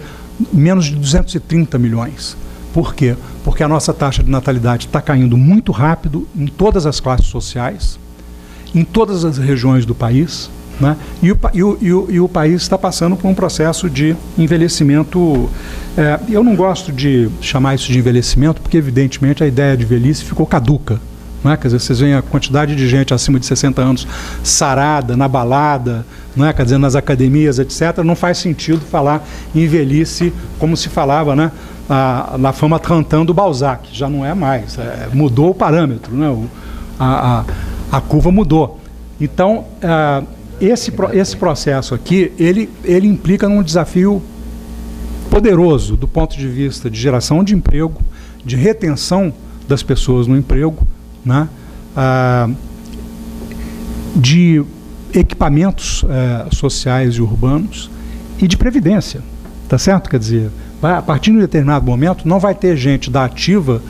menos de 230 milhões. Por quê? Porque a nossa taxa de natalidade está caindo muito rápido em todas as classes sociais, em todas as regiões do país, né? E o país está passando por um processo de envelhecimento. Eu não gosto de chamar isso de envelhecimento, porque evidentemente a ideia de velhice ficou caduca. Né? Quer dizer, vocês veem a quantidade de gente acima de 60 anos sarada, na balada, né? Quer dizer, nas academias, etc. Não faz sentido falar em velhice como se falava, né? Na fama trantã do Balzac. Já não é mais, mudou o parâmetro, né? A curva mudou. Então, esse processo aqui, ele implica num desafio poderoso do ponto de vista de geração de emprego, de retenção das pessoas no emprego, né? De equipamentos sociais e urbanos e de previdência, tá certo? Quer dizer, a partir de um determinado momento não vai ter gente da ativa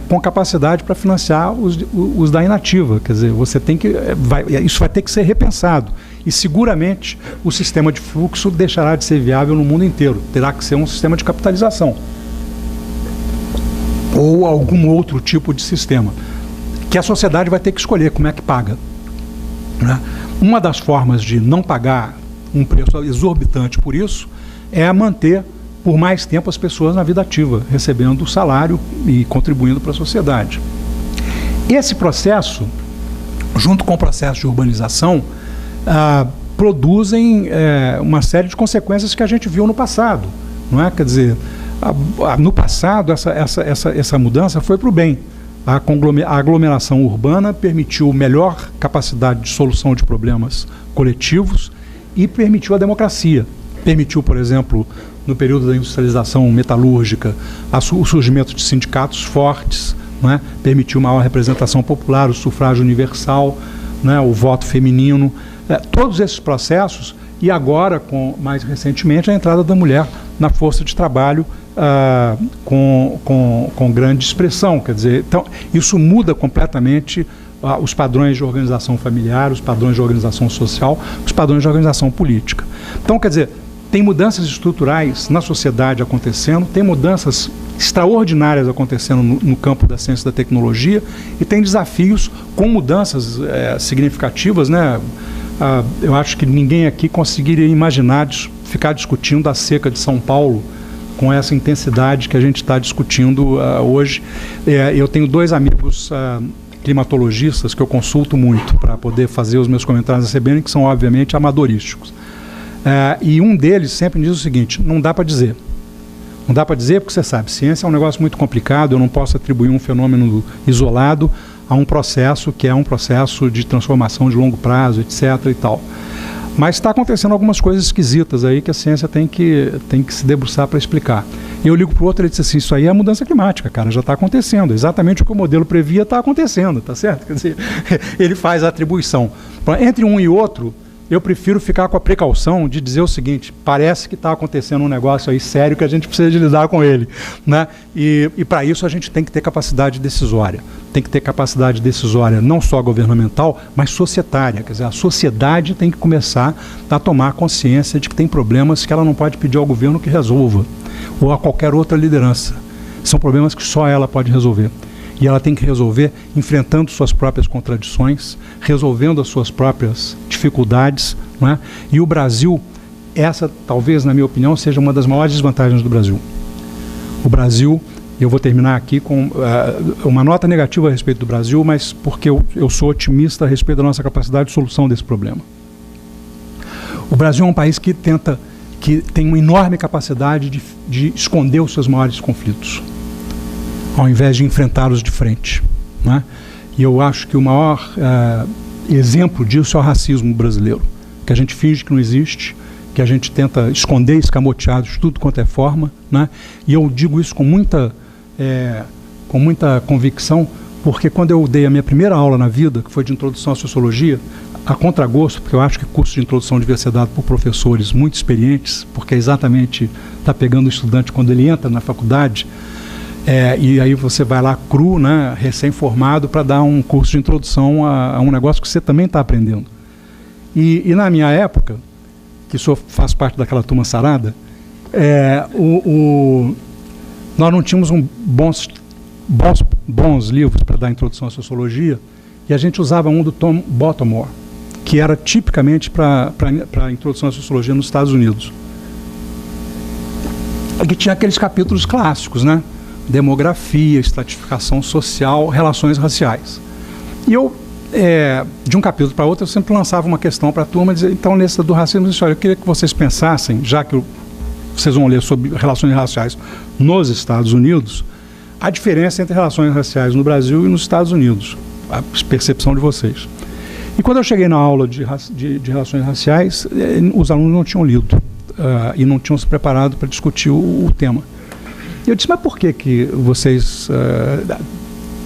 com capacidade para financiar os da inativa. Quer dizer, você tem que isso vai ter que ser repensado e seguramente o sistema de fluxo deixará de ser viável no mundo inteiro. Terá que ser um sistema de capitalização ou algum outro tipo de sistema que a sociedade vai ter que escolher como é que paga, né? Uma das formas de não pagar um preço exorbitante por isso é manter por mais tempo as pessoas na vida ativa, recebendo salário e contribuindo para a sociedade. Esse processo, junto com o processo de urbanização, produzem uma série de consequências que a gente viu no passado, não é? Quer dizer, no passado essa mudança foi para o bem. A aglomeração urbana permitiu melhor capacidade de solução de problemas coletivos e permitiu a democracia. Permitiu, por exemplo, no período da industrialização metalúrgica, o surgimento de sindicatos fortes, né? Permitiu maior representação popular, o sufrágio universal, né? O voto feminino, todos esses processos, e agora, mais recentemente, a entrada da mulher na força de trabalho com grande expressão. Quer dizer, então, isso muda completamente os padrões de organização familiar, os padrões de organização social, os padrões de organização política. Então, quer dizer, tem mudanças estruturais na sociedade acontecendo, tem mudanças extraordinárias acontecendo no campo da ciência e da tecnologia, e tem desafios com mudanças significativas, né? Eu acho que ninguém aqui conseguiria imaginar ficar discutindo a seca de São Paulo com essa intensidade que a gente está discutindo hoje. Eu tenho 2 amigos climatologistas que eu consulto muito para poder fazer os meus comentários a CBN, que são obviamente amadorísticos. E um deles sempre diz o seguinte: não dá para dizer. Não dá para dizer porque você sabe, ciência é um negócio muito complicado, eu não posso atribuir um fenômeno isolado a um processo que é um processo de transformação de longo prazo, etc. e tal. Mas está acontecendo algumas coisas esquisitas aí que a ciência tem que se debruçar para explicar. E eu ligo para o outro e ele diz assim: isso aí é a mudança climática, cara, já está acontecendo. Exatamente o que o modelo previa está acontecendo, tá certo? Quer dizer, ele faz a atribuição. Entre um e outro, eu prefiro ficar com a precaução de dizer o seguinte: parece que está acontecendo um negócio aí sério que a gente precisa de lidar com ele, né? E para isso a gente tem que ter capacidade decisória. Tem que ter capacidade decisória não só governamental, mas societária. Quer dizer, a sociedade tem que começar a tomar consciência de que tem problemas que ela não pode pedir ao governo que resolva. ou a qualquer outra liderança. São problemas que só ela pode resolver. E ela tem que resolver enfrentando suas próprias contradições, resolvendo as suas próprias dificuldades, não é? E o Brasil, essa talvez, na minha opinião, seja uma das maiores desvantagens do Brasil. O Brasil, eu vou terminar aqui com uma nota negativa a respeito do Brasil, mas porque eu sou otimista a respeito da nossa capacidade de solução desse problema. O Brasil é um país que tem uma enorme capacidade de esconder os seus maiores conflitos, ao invés de enfrentá-los de frente, né? E eu acho que o maior exemplo disso é o racismo brasileiro, que a gente finge que não existe, que a gente tenta esconder, escamotear de tudo quanto é forma, né? E eu digo isso com muita convicção, porque quando eu dei a minha primeira aula na vida, que foi de introdução à sociologia, a contragosto, porque eu acho que o curso de introdução devia ser dado por professores muito experientes, porque exatamente está pegando o estudante quando ele entra na faculdade, e aí você vai lá cru, né, recém-formado, para dar um curso de introdução a um negócio que você também está aprendendo. E na minha época, que faz parte daquela turma sarada, nós não tínhamos bons livros para dar introdução à sociologia, e a gente usava um do Tom Baltimore, que era tipicamente para a introdução à sociologia nos Estados Unidos. Que tinha aqueles capítulos clássicos, né? Demografia, estratificação social, relações raciais. E eu, de um capítulo para outro, eu sempre lançava uma questão para a turma, dizia, então, nessa do racismo, eu queria que vocês pensassem, já que vocês vão ler sobre relações raciais nos Estados Unidos, a diferença entre relações raciais no Brasil e nos Estados Unidos, a percepção de vocês. E quando eu cheguei na aula de relações raciais, os alunos não tinham lido e não tinham se preparado para discutir o tema. E eu disse, mas por que vocês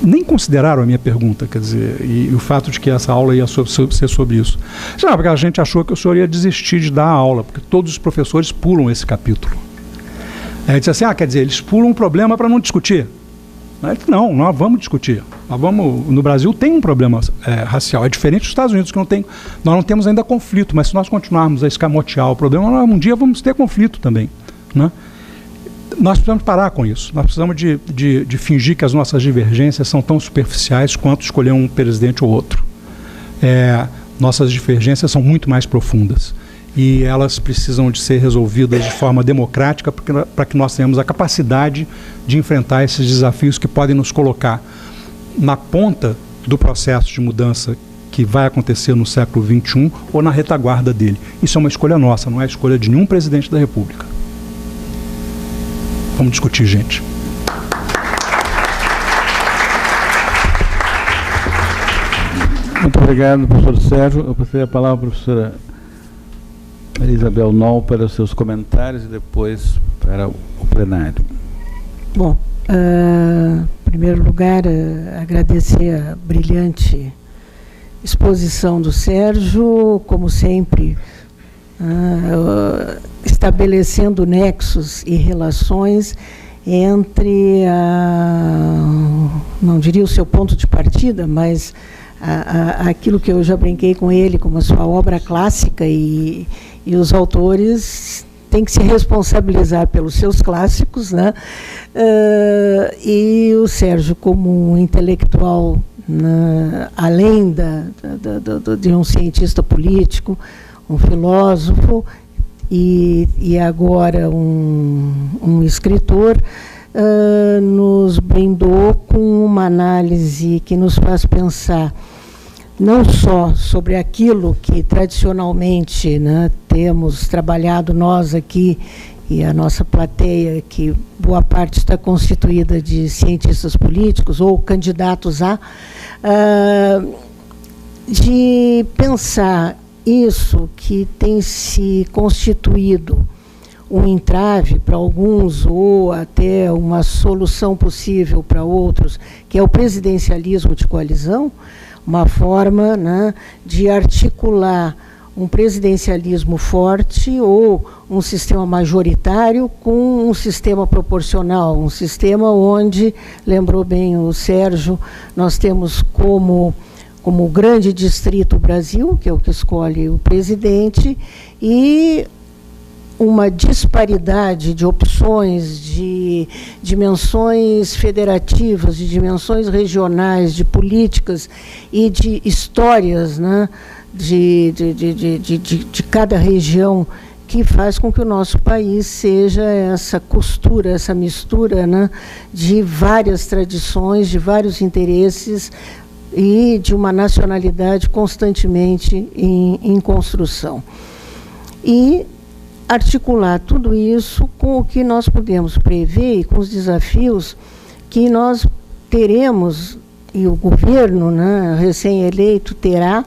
nem consideraram a minha pergunta, quer dizer, e o fato de que essa aula ia ser sobre isso? Não, porque a gente achou que o senhor ia desistir de dar a aula, porque todos os professores pulam esse capítulo. Aí disse assim, quer dizer, eles pulam um problema para não discutir. Não, nós vamos discutir. No Brasil tem um problema racial, é diferente dos Estados Unidos, que nós não temos ainda conflito, mas se nós continuarmos a escamotear o problema, um dia vamos ter conflito também, né? Nós precisamos parar com isso, nós precisamos de fingir que as nossas divergências são tão superficiais quanto escolher um presidente ou outro. Nossas divergências são muito mais profundas e elas precisam de ser resolvidas de forma democrática para que nós tenhamos a capacidade de enfrentar esses desafios que podem nos colocar na ponta do processo de mudança que vai acontecer no século XXI ou na retaguarda dele. Isso é uma escolha nossa, não é a escolha de nenhum presidente da República. Vamos discutir, gente. Muito obrigado, professor Sérgio. Eu passei a palavra à professora Isabel Noll para os seus comentários e depois para o plenário. Bom, em primeiro lugar, agradecer a brilhante exposição do Sérgio, como sempre, estabelecendo nexos e relações entre, não diria o seu ponto de partida, mas aquilo que eu já brinquei com ele como a sua obra clássica, e os autores têm que se responsabilizar pelos seus clássicos, né? E o Sérgio, como um intelectual, além de um cientista político, um filósofo e agora um escritor, nos brindou com uma análise que nos faz pensar não só sobre aquilo que tradicionalmente, né, temos trabalhado nós aqui e a nossa plateia, que boa parte está constituída de cientistas políticos ou candidatos de pensar isso que tem se constituído um entrave para alguns ou até uma solução possível para outros, que é o presidencialismo de coalizão, uma forma, né, de articular um presidencialismo forte ou um sistema majoritário com um sistema proporcional, um sistema onde, lembrou bem o Sérgio, nós temos como grande distrito o Brasil, que é o que escolhe o presidente, e uma disparidade de opções, de dimensões federativas, de dimensões regionais, de políticas e de histórias, né, de cada região, que faz com que o nosso país seja essa costura, essa mistura, né, de várias tradições, de vários interesses e de uma nacionalidade constantemente em construção. E articular tudo isso com o que nós podemos prever e com os desafios que nós teremos, e o governo, né, recém-eleito terá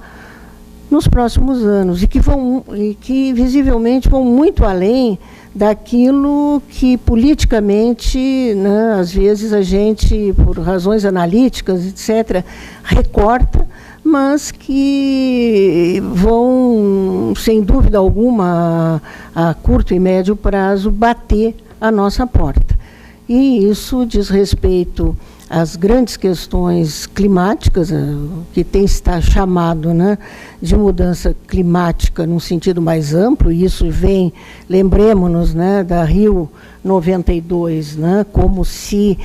nos próximos anos, e que visivelmente vão muito além daquilo que politicamente, né, às vezes a gente, por razões analíticas, etc., recorta, mas que vão, sem dúvida alguma, a curto e médio prazo, bater a nossa porta. E isso diz respeito às grandes questões climáticas, que tem está chamado, né, de mudança climática num sentido mais amplo, e isso vem, lembremos-nos, né, da Rio 92, né, como se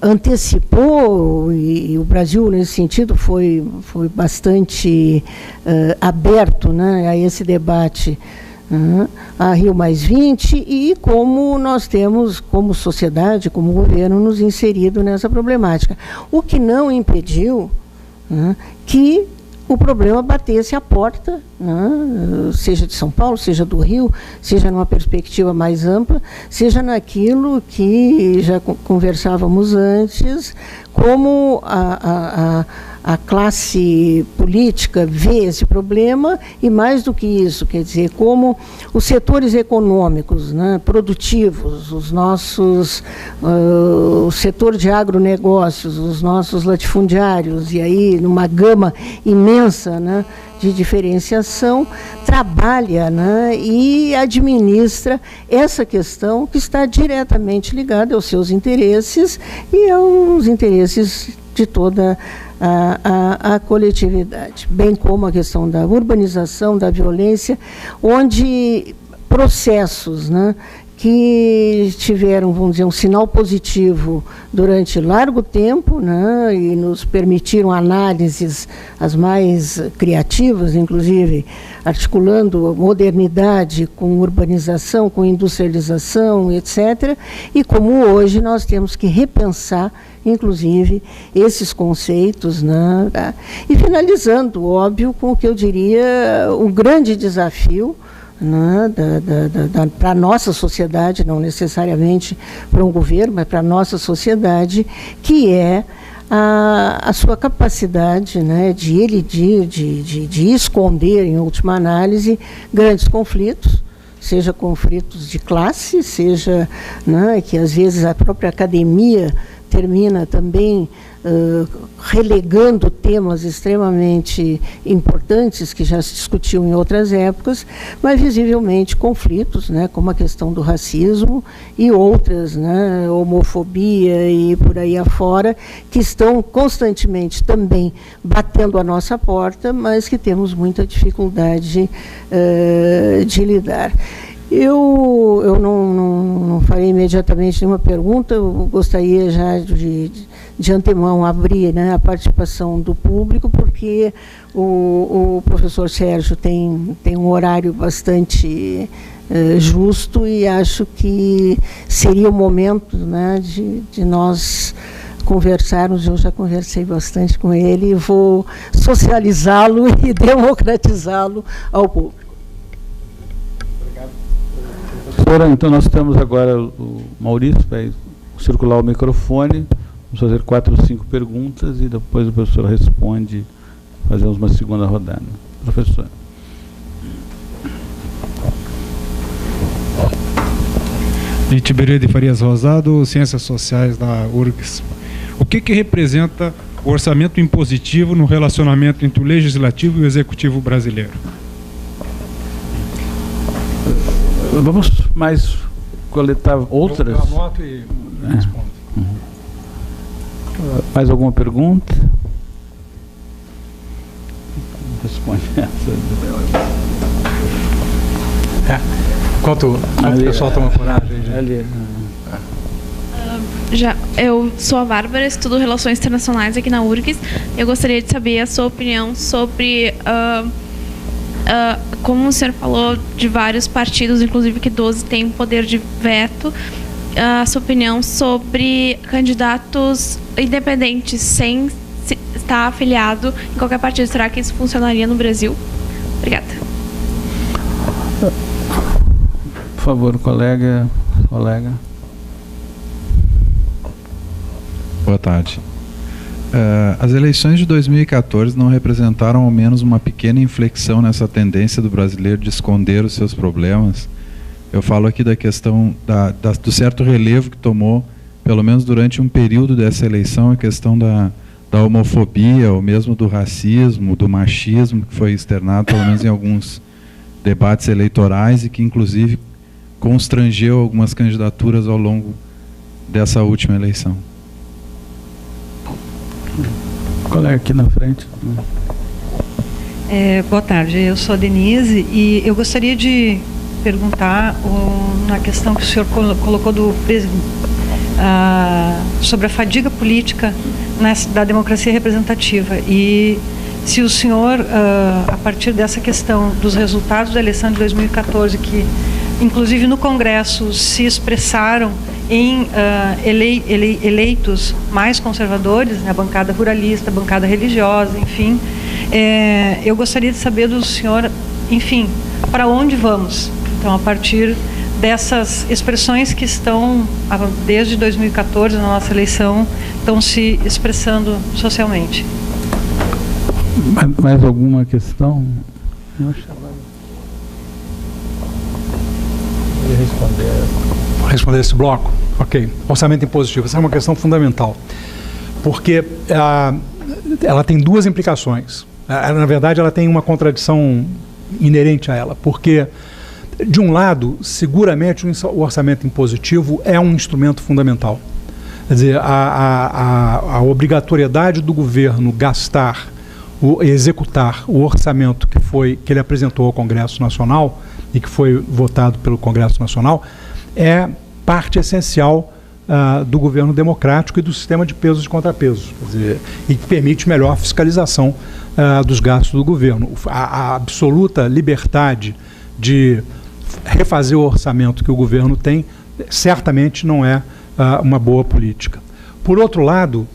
antecipou, e o Brasil, nesse sentido, foi bastante aberto, né, a esse debate, a Rio+20, e como nós temos, como sociedade, como governo, nos inserido nessa problemática. O que não impediu, né, que o problema batesse à porta, né, seja de São Paulo, seja do Rio, seja numa perspectiva mais ampla, seja naquilo que já conversávamos antes, como a classe política vê esse problema, e mais do que isso, quer dizer, como os setores econômicos, né, produtivos, os nossos, o setor de agronegócios, os nossos latifundiários, e aí numa gama imensa, né, de diferenciação, trabalha, né, e administra essa questão que está diretamente ligada aos seus interesses e aos interesses de toda a coletividade, bem como a questão da urbanização, da violência, onde processos, né, que tiveram, vamos dizer, um sinal positivo durante largo tempo, né, e nos permitiram análises as mais criativas, inclusive articulando modernidade com urbanização, com industrialização, etc. E como hoje nós temos que repensar, inclusive, esses conceitos, né, e finalizando, óbvio, com o que eu diria um grande desafio, né, para a nossa sociedade, não necessariamente para um governo, mas para a nossa sociedade, que é a sua capacidade, né, de esconder, em última análise, grandes conflitos, seja conflitos de classe, seja, né, que às vezes a própria academia termina também relegando temas extremamente importantes que já se discutiam em outras épocas, mas visivelmente conflitos, né, como a questão do racismo e outras, né, homofobia e por aí afora, que estão constantemente também batendo a nossa porta, mas que temos muita dificuldade de lidar. Eu não farei imediatamente nenhuma pergunta, eu gostaria já de antemão abrir, né, a participação do público, porque o professor Sérgio tem um horário bastante justo, e acho que seria o momento, né, de nós conversarmos. Eu já conversei bastante com ele e vou socializá-lo e democratizá-lo ao público. Então nós temos agora o Maurício, vai circular o microfone, vamos fazer 4 ou 5 perguntas e depois o professor responde, fazemos uma segunda rodada. Professor. Tiberê de Farias Rosado, Ciências Sociais da URGS. O que representa o orçamento impositivo no relacionamento entre o legislativo e o executivo brasileiro? Vamos mais coletar outras. Eu anoto e respondo. Mais alguma pergunta? Responde essa. Enquanto o pessoal toma coragem. Ali. Eu sou a Bárbara, estudo Relações Internacionais aqui na URGS. Eu gostaria de saber a sua opinião sobre, como o senhor falou, de vários partidos, inclusive que 12 têm poder de veto, a sua opinião sobre candidatos independentes sem estar afiliado em qualquer partido. Será que isso funcionaria no Brasil? Obrigada. Por favor, colega. Boa tarde. As eleições de 2014 não representaram ao menos uma pequena inflexão nessa tendência do brasileiro de esconder os seus problemas? Eu falo aqui da questão do certo relevo que tomou, pelo menos durante um período dessa eleição, a questão da homofobia, ou mesmo do racismo, do machismo, que foi externado, pelo menos em alguns debates eleitorais, e que, inclusive, constrangeu algumas candidaturas ao longo dessa última eleição. Colega aqui na frente. Boa tarde, eu sou a Denise e eu gostaria de perguntar na questão que o senhor colocou sobre a fadiga política da democracia representativa, e se o senhor, a partir dessa questão dos resultados da eleição de 2014, que inclusive no Congresso se expressaram em eleitos mais conservadores, né, a bancada ruralista, a bancada religiosa, enfim, eu gostaria de saber do senhor, enfim, para onde vamos? Então, a partir dessas expressões que estão, desde 2014, na nossa eleição, estão se expressando socialmente. Mais alguma questão? Vou responder esse bloco. Ok. Orçamento impositivo. Essa é uma questão fundamental, porque ela tem duas implicações. Na verdade, ela tem uma contradição inerente a ela, porque, de um lado, seguramente o orçamento impositivo é um instrumento fundamental. Quer dizer, a obrigatoriedade do governo executar o orçamento que ele apresentou ao Congresso Nacional e que foi votado pelo Congresso Nacional é parte essencial do governo democrático e do sistema de pesos e contrapesos, quer dizer, e que permite melhor fiscalização dos gastos do governo. A absoluta liberdade de refazer o orçamento que o governo tem certamente não é uma boa política. Por outro lado,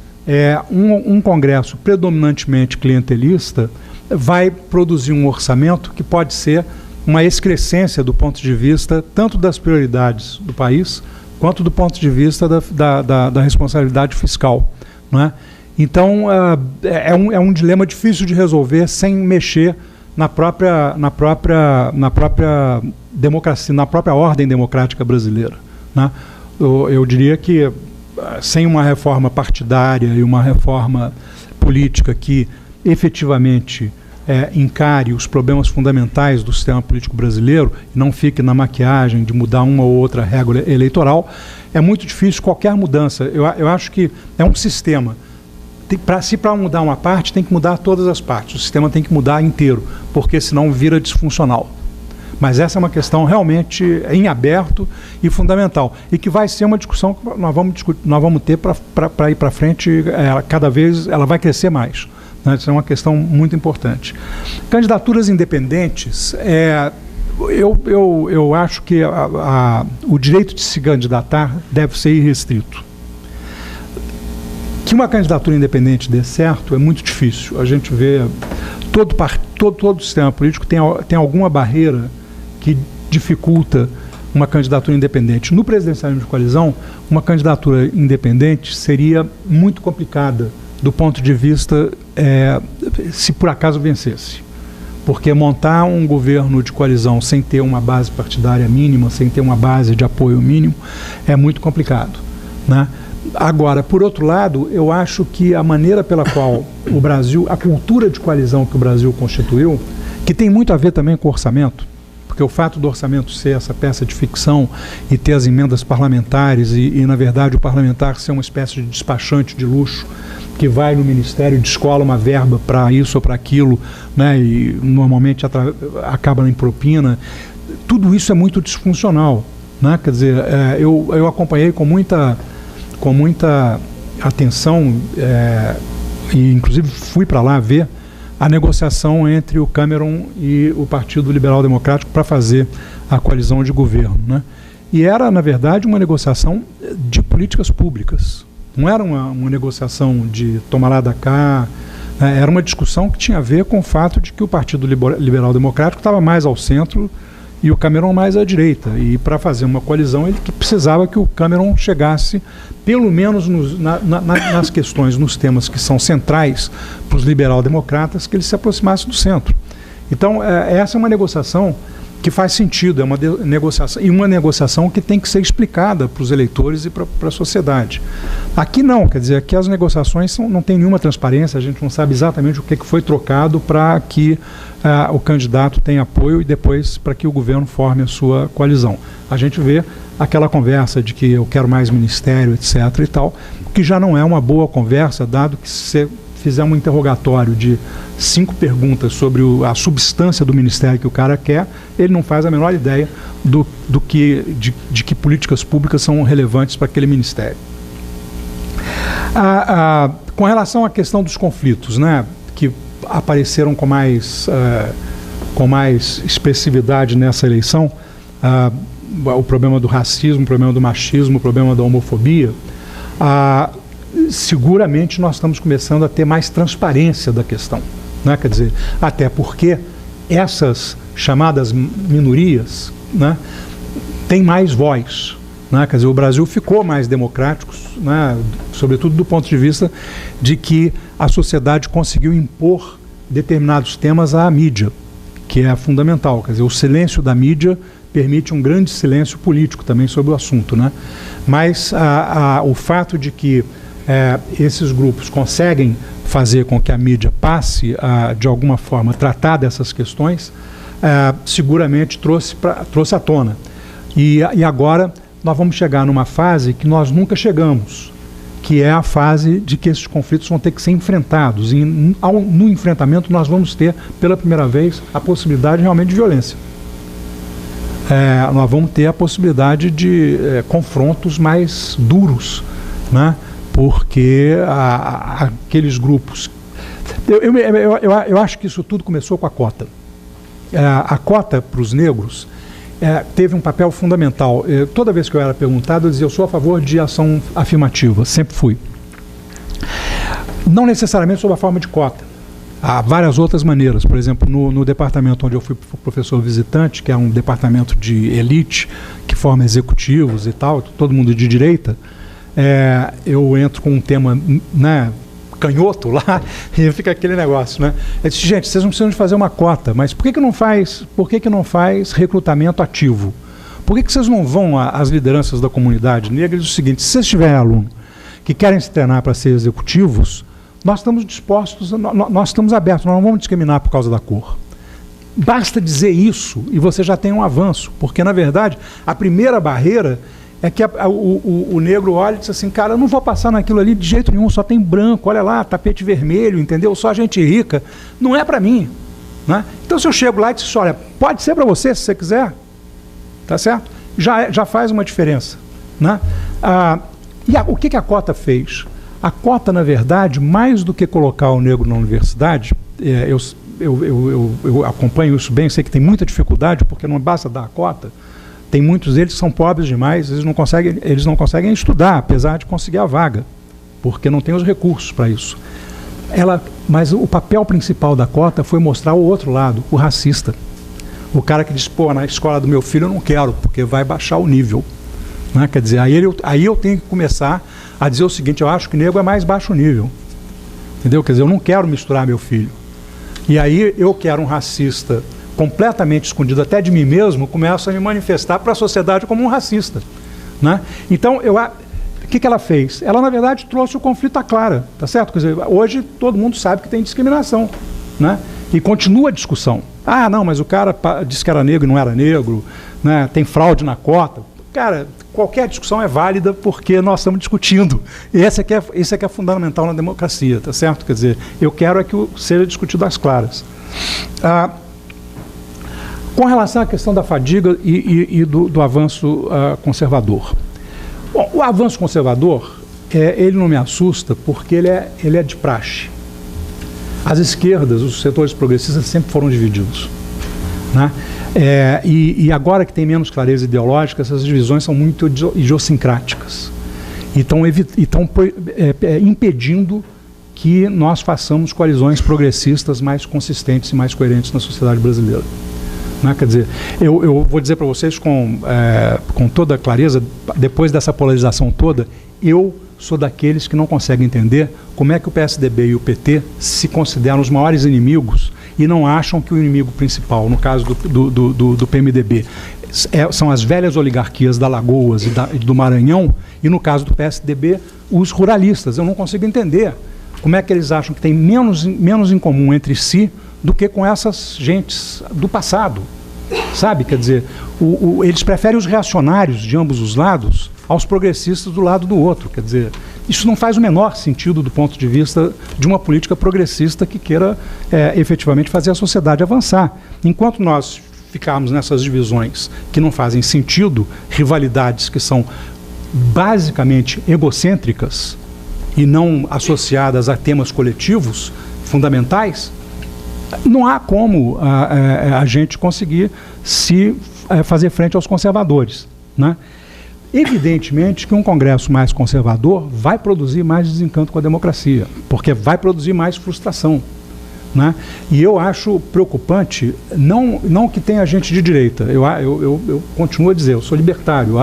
um Congresso predominantemente clientelista vai produzir um orçamento que pode ser uma excrescência do ponto de vista tanto das prioridades do país, quanto do ponto de vista da responsabilidade fiscal, não é? Então, é um dilema difícil de resolver sem mexer na própria democracia, na própria ordem democrática brasileira, né? Eu diria que sem uma reforma partidária e uma reforma política que efetivamente encare os problemas fundamentais do sistema político brasileiro e não fique na maquiagem de mudar uma ou outra regra eleitoral, é muito difícil qualquer mudança. Eu acho que é um sistema. Se para mudar uma parte, tem que mudar todas as partes. O sistema tem que mudar inteiro, porque senão vira disfuncional. Mas essa é uma questão realmente em aberto e fundamental, e que vai ser uma discussão que nós vamos ter para ir para frente. Cada vez ela vai crescer mais. Isso é uma questão muito importante. Candidaturas independentes, eu acho que o direito de se candidatar deve ser irrestrito. Que uma candidatura independente dê certo é muito difícil. A gente vê todo o sistema político tem alguma barreira que dificulta uma candidatura independente. No presidencialismo de coalizão, uma candidatura independente seria muito complicada do ponto de vista se por acaso vencesse. Porque montar um governo de coalizão sem ter uma base partidária mínima, sem ter uma base de apoio mínimo, é muito complicado, né? Agora, por outro lado, eu acho que a maneira pela qual o Brasil, a cultura de coalizão que o Brasil constituiu, que tem muito a ver também com o orçamento, porque o fato do orçamento ser essa peça de ficção e ter as emendas parlamentares e na verdade, o parlamentar ser uma espécie de despachante de luxo que vai no Ministério e descola uma verba para isso ou para aquilo, né, e normalmente acaba em propina. tudo isso é muito disfuncional, né? Quer dizer, eu acompanhei com muita atenção, e inclusive fui para lá ver a negociação entre o Cameron e o Partido Liberal Democrático para fazer a coalizão de governo, né? E era, na verdade, uma negociação de políticas públicas. Não era uma negociação de tomar lá da cá, né? Era uma discussão que tinha a ver com o fato de que o Partido Liberal Democrático estava mais ao centro e o Cameron mais à direita. E para fazer uma coalizão, ele precisava que o Cameron chegasse, pelo menos nas questões, nos temas que são centrais para os liberal-democratas, que ele se aproximasse do centro. Então, essa é uma negociação que faz sentido, é uma negociação, e uma negociação que tem que ser explicada para os eleitores e para a sociedade. Aqui não, quer dizer, aqui as negociações não tem nenhuma transparência, a gente não sabe exatamente o que foi trocado para que o candidato tenha apoio e depois para que o governo forme a sua coalizão. A gente vê aquela conversa de que eu quero mais ministério, etc. e tal, que já não é uma boa conversa, dado que se fizer um interrogatório de 5 perguntas sobre a substância do ministério que o cara quer, ele não faz a menor ideia de que políticas públicas são relevantes para aquele ministério. Com relação à questão dos conflitos, né, que apareceram com mais expressividade nessa eleição, o problema do racismo, o problema do machismo, o problema da homofobia, seguramente nós estamos começando a ter mais transparência da questão, né? Quer dizer, até porque essas chamadas minorias, né, têm mais voz, né? Quer dizer, o Brasil ficou mais democrático, né, sobretudo do ponto de vista de que a sociedade conseguiu impor determinados temas à mídia, que é fundamental. Quer dizer, o silêncio da mídia permite um grande silêncio político também sobre o assunto, né? Mas o fato de que esses grupos conseguem fazer com que a mídia passe a, de alguma forma, tratar dessas questões, seguramente trouxe à tona. E agora nós vamos chegar numa fase que nós nunca chegamos, que é a fase de que esses conflitos vão ter que ser enfrentados. E no enfrentamento nós vamos ter, pela primeira vez, a possibilidade realmente de violência. Nós vamos ter a possibilidade de confrontos mais duros, né? Porque aqueles grupos... Eu acho que isso tudo começou com a cota. A cota para os negros teve um papel fundamental. Toda vez que eu era perguntado, eu dizia, eu sou a favor de ação afirmativa, sempre fui. Não necessariamente sob a forma de cota. Há várias outras maneiras. Por exemplo, no departamento onde eu fui professor visitante, que é um departamento de elite, que forma executivos e tal, todo mundo de direita, eu entro com um tema, né, canhoto lá, e fica aquele negócio, né? Eu disse, gente, vocês não precisam de fazer uma cota, mas por que não faz recrutamento ativo? Por que vocês não vão às lideranças da comunidade negra e diz o seguinte, se vocês tiverem aluno que querem se treinar para ser executivos, nós estamos dispostos, nós estamos abertos, nós não vamos discriminar por causa da cor. Basta dizer isso e você já tem um avanço, porque, na verdade, a primeira barreira é que o negro olha e diz assim, cara, eu não vou passar naquilo ali de jeito nenhum, só tem branco, olha lá, tapete vermelho, entendeu? Só gente rica, não é para mim, né? Então, se eu chego lá e digo, olha, pode ser para você, se você quiser, tá certo? Já faz uma diferença, né? O que a cota fez? A cota, na verdade, mais do que colocar o negro na universidade, eu acompanho isso bem, sei que tem muita dificuldade, porque não basta dar a cota. Tem muitos deles que são pobres demais, eles não conseguem estudar, apesar de conseguir a vaga, porque não tem os recursos para isso. Mas o papel principal da cota foi mostrar o outro lado, o racista. O cara que diz, pô, na escola do meu filho eu não quero, porque vai baixar o nível. Né? Quer dizer, aí eu tenho que começar a dizer o seguinte, eu acho que negro é mais baixo nível. Entendeu? Quer dizer, eu não quero misturar meu filho. E aí eu que era um racista completamente escondido até de mim mesmo, começo a me manifestar para a sociedade como um racista, né? Então, o que ela fez? Ela, na verdade, trouxe o conflito à clara, tá certo? Quer dizer, hoje todo mundo sabe que tem discriminação, né? E continua a discussão. Ah, não, mas o cara disse que era negro e não era negro, né? Tem fraude na cota. Cara, qualquer discussão é válida porque nós estamos discutindo. E esse é fundamental na democracia, tá certo? Quer dizer, eu quero que seja discutido às claras. Com relação à questão da fadiga e do avanço conservador. Bom, o avanço conservador, ele não me assusta porque ele é de praxe. As esquerdas, os setores progressistas sempre foram divididos, né? E agora que tem menos clareza ideológica, essas divisões são muito idiosincráticas e estão impedindo que nós façamos coalizões progressistas mais consistentes e mais coerentes na sociedade brasileira. Né? Quer dizer, eu vou dizer para vocês com toda clareza, depois dessa polarização toda, eu sou daqueles que não conseguem entender como é que o PSDB e o PT se consideram os maiores inimigos e não acham que o inimigo principal, no caso do PMDB, são as velhas oligarquias da Alagoas e do Maranhão, e no caso do PSDB, os ruralistas. Eu não consigo entender como é que eles acham que tem menos em comum entre si do que com essas gentes do passado, sabe? Quer dizer, eles preferem os reacionários de ambos os lados aos progressistas do lado do outro. Quer dizer, isso não faz o menor sentido do ponto de vista de uma política progressista que queira efetivamente fazer a sociedade avançar. Enquanto nós ficarmos nessas divisões que não fazem sentido, rivalidades que são basicamente egocêntricas e não associadas a temas coletivos fundamentais, não há como a gente conseguir fazer frente aos conservadores, né? Evidentemente que um Congresso mais conservador vai produzir mais desencanto com a democracia, porque vai produzir mais frustração, né? E eu acho preocupante, não que tenha gente de direita, eu continuo a dizer, eu sou libertário,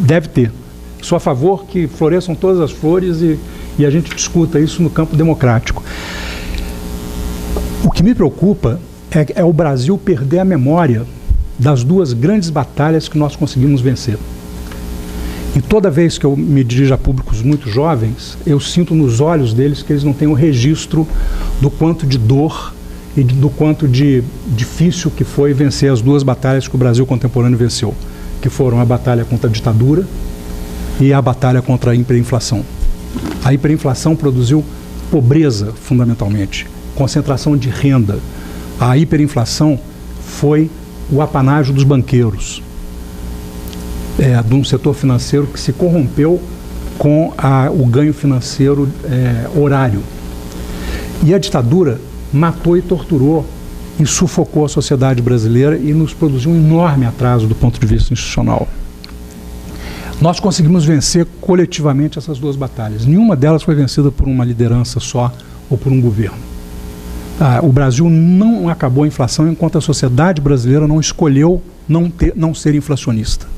deve ter. Sou a favor que floresçam todas as flores e a gente discuta isso no campo democrático. O que me preocupa é o Brasil perder a memória das duas grandes batalhas que nós conseguimos vencer. E toda vez que eu me dirijo a públicos muito jovens, eu sinto nos olhos deles que eles não têm o registro do quanto de dor e do quanto de difícil que foi vencer as duas batalhas que o Brasil contemporâneo venceu, que foram a batalha contra a ditadura e a batalha contra a hiperinflação. A hiperinflação produziu pobreza, fundamentalmente, concentração de renda. A hiperinflação foi o apanágio dos banqueiros, de um setor financeiro que se corrompeu com o ganho financeiro horário. E a ditadura matou e torturou e sufocou a sociedade brasileira e nos produziu um enorme atraso do ponto de vista institucional. Nós conseguimos vencer coletivamente essas duas batalhas. Nenhuma delas foi vencida por uma liderança só ou por um governo. O Brasil não acabou a inflação enquanto a sociedade brasileira não escolheu não ser inflacionista.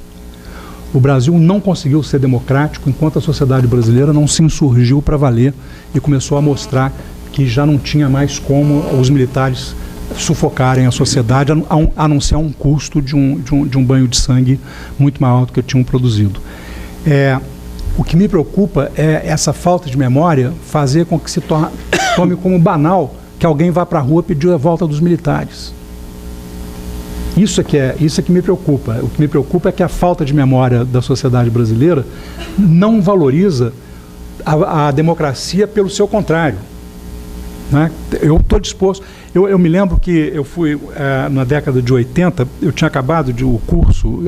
O Brasil não conseguiu ser democrático enquanto a sociedade brasileira não se insurgiu para valer e começou a mostrar que já não tinha mais como os militares sufocarem a sociedade, a não ser um custo de um banho de sangue muito maior do que tinham produzido. O que me preocupa é essa falta de memória fazer com que se tome como banal que alguém vá para a rua pedir a volta dos militares. Isso é que me preocupa. O que me preocupa é que a falta de memória da sociedade brasileira não valoriza a democracia pelo seu contrário, né? Eu estou disposto. Eu me lembro que eu fui, na década de 80, eu tinha acabado o curso,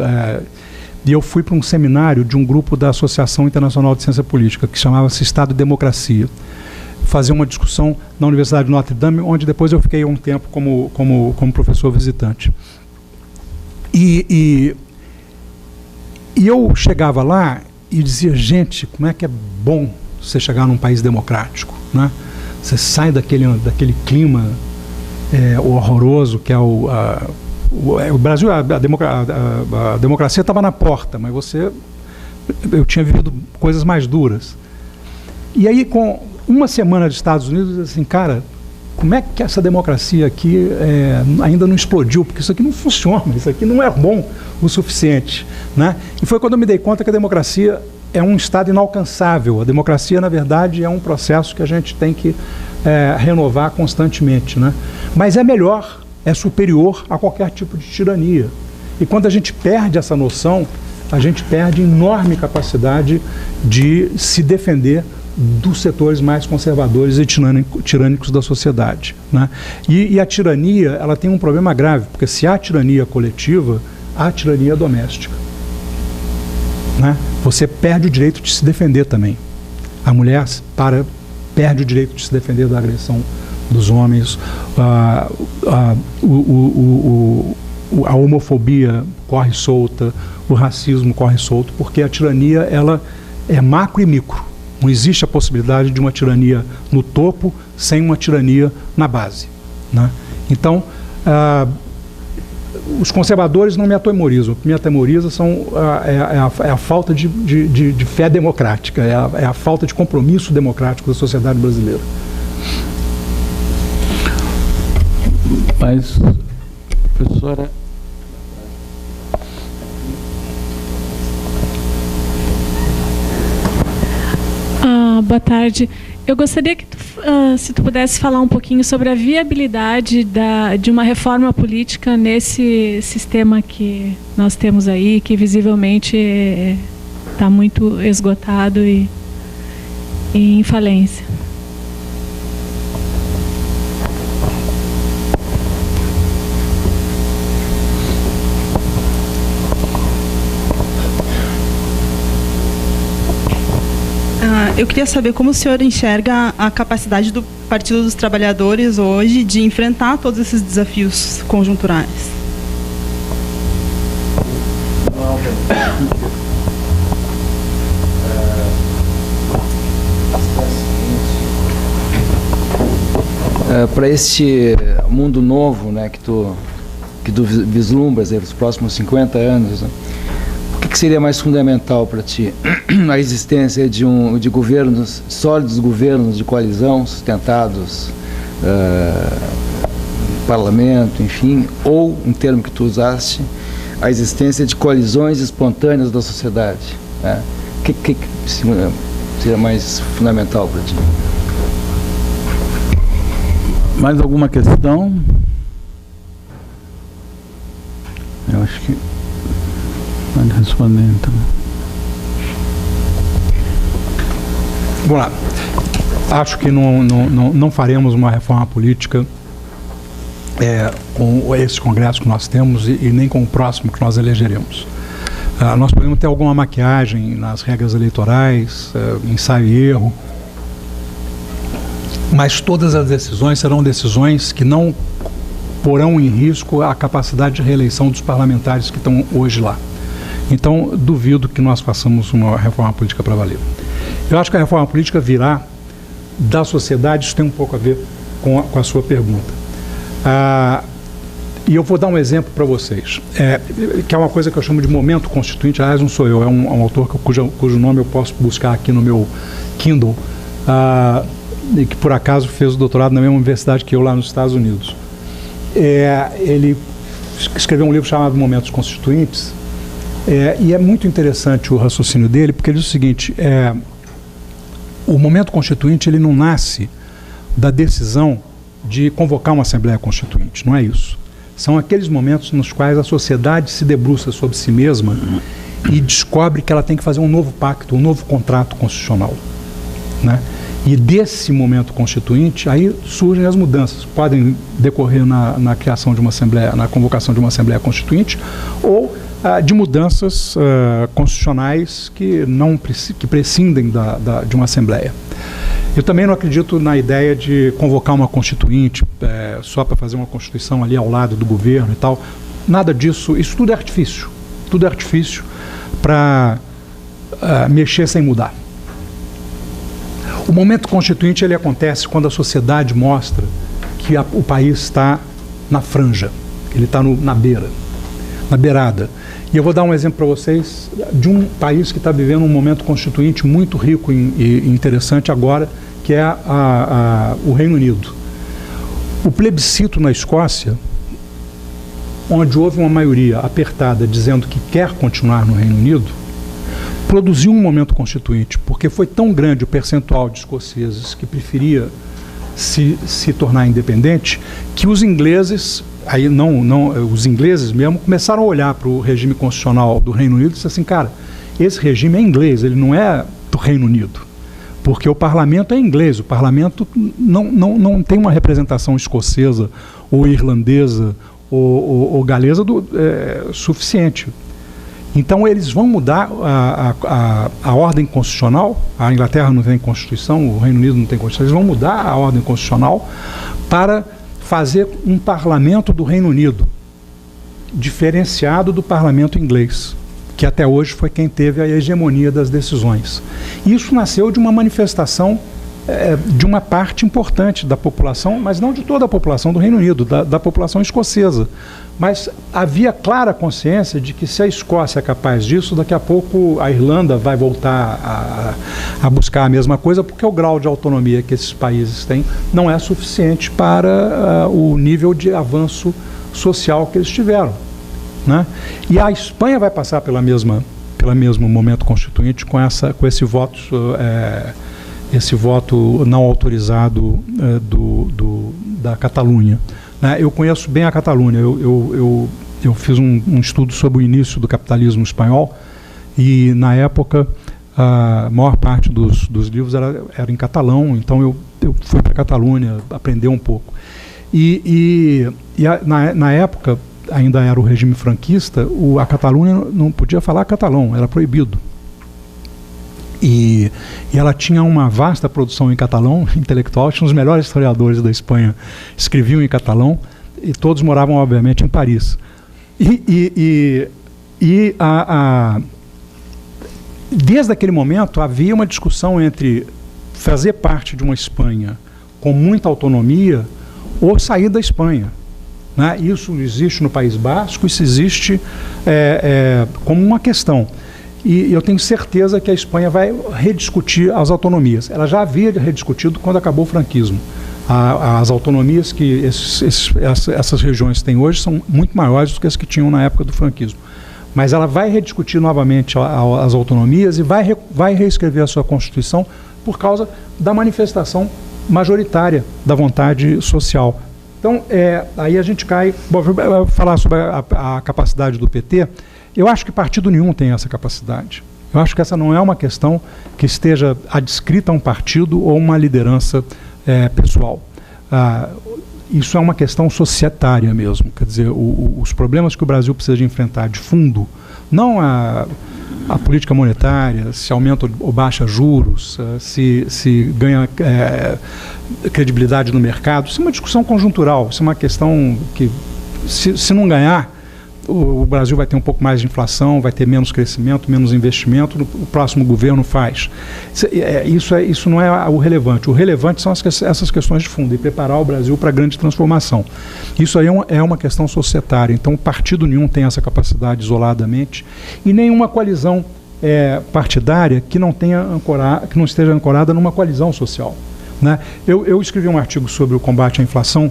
e eu fui para um seminário de um grupo da Associação Internacional de Ciência Política, que chamava-se Estado e Democracia, fazer uma discussão na Universidade de Notre Dame, onde depois eu fiquei um tempo como professor visitante. E eu chegava lá e dizia, gente, como é que é bom você chegar num país democrático, né? Você sai daquele clima horroroso que é o Brasil, a democracia estava na porta, mas eu tinha vivido coisas mais duras. E aí, com uma semana dos Estados Unidos, assim, cara, como é que essa democracia aqui ainda não explodiu? Porque isso aqui não funciona, isso aqui não é bom o suficiente, né? E foi quando eu me dei conta que a democracia é um estado inalcançável. A democracia, na verdade, é um processo que a gente tem que renovar constantemente, né? Mas é melhor, é superior a qualquer tipo de tirania. E quando a gente perde essa noção, a gente perde enorme capacidade de se defender dos setores mais conservadores e tirânicos da sociedade, né? E a tirania, ela tem um problema grave, porque se há tirania coletiva, há tirania doméstica, né? Você perde o direito de se defender também. A mulher perde o direito de se defender da agressão dos homens, a homofobia corre solta, o racismo corre solto, porque a tirania, ela é macro e micro. Não existe a possibilidade de uma tirania no topo sem uma tirania na base, né? Então, os conservadores não me atemorizam. O que me atemoriza é a falta de fé democrática, é a falta de compromisso democrático da sociedade brasileira. Mas, professora... Boa tarde. Eu gostaria que se tu pudesse falar um pouquinho sobre a viabilidade de uma reforma política nesse sistema que nós temos aí, que visivelmente está muito esgotado e em falência. Eu queria saber como o senhor enxerga a capacidade do Partido dos Trabalhadores hoje de enfrentar todos esses desafios conjunturais. Para este mundo novo, né, que tu vislumbras nos próximos 50 anos, né, o que seria mais fundamental para ti? A existência de governos, sólidos governos de coalizão, sustentados, parlamento, enfim, ou, um termo que tu usaste, a existência de coalizões espontâneas da sociedade, né? O que seria mais fundamental para ti? Mais alguma questão? Eu acho que pode responder, então. Vamos lá. Acho que não faremos uma reforma política com esse congresso que nós temos e nem com o próximo que nós elegeremos. Nós podemos ter alguma maquiagem nas regras eleitorais, ensaio e erro, mas todas as decisões serão decisões que não porão em risco a capacidade de reeleição dos parlamentares que estão hoje lá. Então, duvido que nós façamos uma reforma política para valer. Eu acho que a reforma política virá da sociedade, isso tem um pouco a ver com a sua pergunta. E eu vou dar um exemplo para vocês, que é uma coisa que eu chamo de momento constituinte. Aliás, não sou eu, é um autor cujo nome eu posso buscar aqui no meu Kindle, e que por acaso fez o doutorado na mesma universidade que eu lá nos Estados Unidos. Ele escreveu um livro chamado Momentos Constituintes, e é muito interessante o raciocínio dele, porque ele diz o seguinte: o momento constituinte, ele não nasce da decisão de convocar uma Assembleia Constituinte, não é isso. São aqueles momentos nos quais a sociedade se debruça sobre si mesma e descobre que ela tem que fazer um novo pacto, um novo contrato constitucional, né? E desse momento constituinte, aí surgem as mudanças. Podem decorrer na criação de uma Assembleia, na convocação de uma Assembleia Constituinte, ou de mudanças constitucionais que prescindem de uma Assembleia. Eu também não acredito na ideia de convocar uma Constituinte só para fazer uma Constituição ali ao lado do governo e tal. Nada disso, isso tudo é artifício. Tudo é artifício para mexer sem mudar. O momento constituinte, ele acontece quando a sociedade mostra que o país está na franja, ele está na beirada. E eu vou dar um exemplo para vocês de um país que está vivendo um momento constituinte muito rico e interessante agora, que é o Reino Unido. O plebiscito na Escócia, onde houve uma maioria apertada dizendo que quer continuar no Reino Unido, produziu um momento constituinte, porque foi tão grande o percentual de escoceses que preferia se tornar independente, que os ingleses, os ingleses mesmo, começaram a olhar para o regime constitucional do Reino Unido e disseram assim: cara, esse regime é inglês, ele não é do Reino Unido. porque o parlamento é inglês, o parlamento não tem uma representação escocesa ou irlandesa ou galesa suficiente. Então eles vão mudar a ordem constitucional. A Inglaterra não tem Constituição, o Reino Unido não tem Constituição. Eles vão mudar a ordem constitucional para fazer um parlamento do Reino Unido diferenciado do parlamento inglês, que até hoje foi quem teve a hegemonia das decisões. Isso nasceu de uma manifestação de uma parte importante da população, mas não de toda a população do Reino Unido, da população escocesa. Mas havia clara consciência de que se a Escócia é capaz disso, daqui a pouco a Irlanda vai voltar a buscar a mesma coisa, porque o grau de autonomia que esses países têm não é suficiente para o nível de avanço social que eles tiveram, né? E a Espanha vai passar pelo mesmo momento constituinte com esse voto não autorizado da Catalunha. Eu conheço bem a Catalunha. Eu fiz um estudo sobre o início do capitalismo espanhol e, na época, a maior parte dos livros era em catalão, então eu fui para a Catalunha aprender um pouco. Na época, ainda era o regime franquista, a Catalunha não podia falar catalão, era proibido. E ela tinha uma vasta produção em catalão intelectual, tinha os melhores historiadores da Espanha, escreviam em catalão, e todos moravam, obviamente, em Paris. Desde aquele momento havia uma discussão entre fazer parte de uma Espanha com muita autonomia ou sair da Espanha, né? Isso existe no País Basco, isso existe como uma questão. E eu tenho certeza que a Espanha vai rediscutir as autonomias. Ela já havia rediscutido quando acabou o franquismo. As autonomias que essas regiões têm hoje são muito maiores do que as que tinham na época do franquismo. Mas ela vai rediscutir novamente as autonomias e vai reescrever a sua Constituição por causa da manifestação majoritária da vontade social. Então, aí a gente cai... Bom, eu vou falar sobre a capacidade do PT. Eu acho que partido nenhum tem essa capacidade. Eu acho que essa não é uma questão que esteja adscrita a um partido ou uma liderança pessoal. Isso é uma questão societária mesmo. Quer dizer, os problemas que o Brasil precisa de enfrentar de fundo, não a política monetária, se aumenta ou baixa juros, se ganha credibilidade no mercado, isso é uma discussão conjuntural, isso é uma questão que, se não ganhar, o Brasil vai ter um pouco mais de inflação, vai ter menos crescimento, menos investimento, o próximo governo faz. Isso não é o relevante. O relevante são essas questões de fundo, e preparar o Brasil para a grande transformação. Isso aí é uma questão societária. Então, partido nenhum tem essa capacidade isoladamente, e nenhuma coalizão partidária que não esteja ancorada numa coalizão social, né? Eu escrevi um artigo sobre o combate à inflação,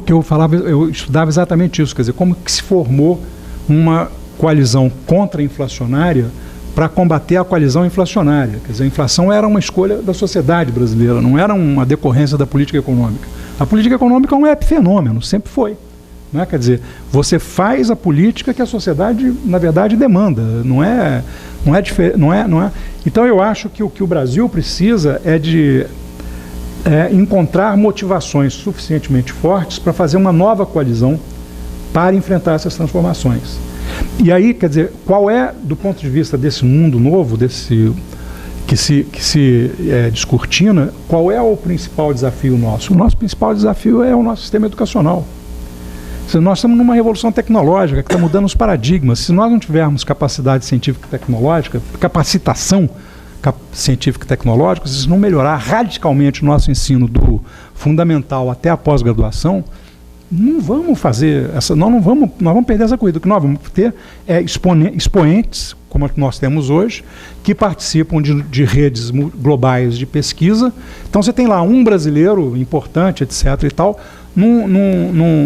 que eu estudava exatamente isso, quer dizer, como que se formou uma coalizão contra-inflacionária para combater a coalizão inflacionária. Quer dizer, a inflação era uma escolha da sociedade brasileira, não era uma decorrência da política econômica. A política econômica é um epifenômeno, sempre foi, né? Quer dizer, você faz a política que a sociedade, na verdade, demanda. Não é. Então, eu acho que o que o Brasil precisa é de encontrar motivações suficientemente fortes para fazer uma nova coalizão para enfrentar essas transformações. E aí, quer dizer, qual é, do ponto de vista desse mundo novo, que se descortina, qual é o principal desafio nosso? O nosso principal desafio é o nosso sistema educacional. Nós estamos numa revolução tecnológica que está mudando os paradigmas. Se nós não tivermos capacidade científica e tecnológica, capacitação científica e tecnológica, se não melhorar radicalmente o nosso ensino do fundamental até a pós-graduação, não vamos fazer nós vamos perder essa corrida. O que nós vamos ter é expoentes, como nós temos hoje, que participam de redes globais de pesquisa. Então você tem lá um brasileiro importante, etc. e tal,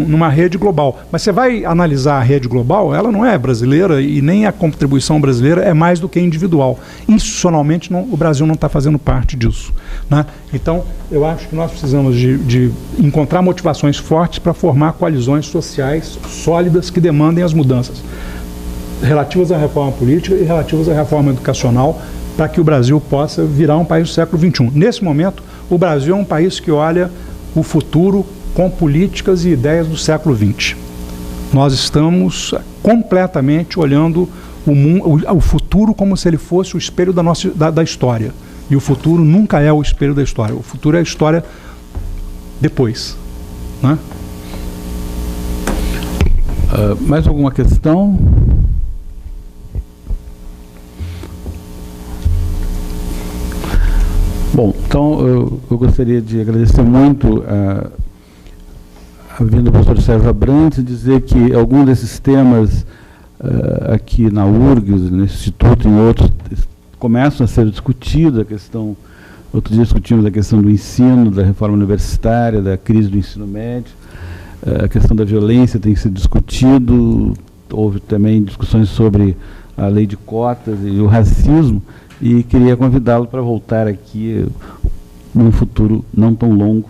numa rede global. Mas você vai analisar a rede global, ela não é brasileira e nem a contribuição brasileira é mais do que individual. Institucionalmente, o Brasil não está fazendo parte disso, né? Então, eu acho que nós precisamos de encontrar motivações fortes para formar coalizões sociais sólidas que demandem as mudanças relativas à reforma política e relativas à reforma educacional para que o Brasil possa virar um país do século XXI. Nesse momento, o Brasil é um país que olha o futuro com políticas e ideias do século XX. Nós estamos completamente olhando o futuro como se ele fosse o espelho da história. E o futuro nunca é o espelho da história. O futuro é a história depois. Né? Mais alguma questão? Bom, então eu gostaria de agradecer muito a vinda do professor Sérgio Abrantes e dizer que algum desses temas aqui na URGS, no Instituto e em outros, começam a ser discutidos. A questão, outro dia discutimos a questão do ensino, da reforma universitária, da crise do ensino médio, a questão da violência tem sido discutido, houve também discussões sobre a lei de cotas e o racismo, e queria convidá-lo para voltar aqui num futuro não tão longo,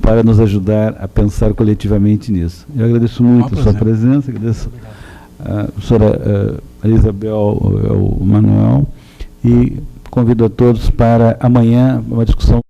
para nos ajudar a pensar coletivamente nisso. Eu agradeço muito a sua presença, agradeço a professora Isabel, o Manuel, e convido a todos para amanhã uma discussão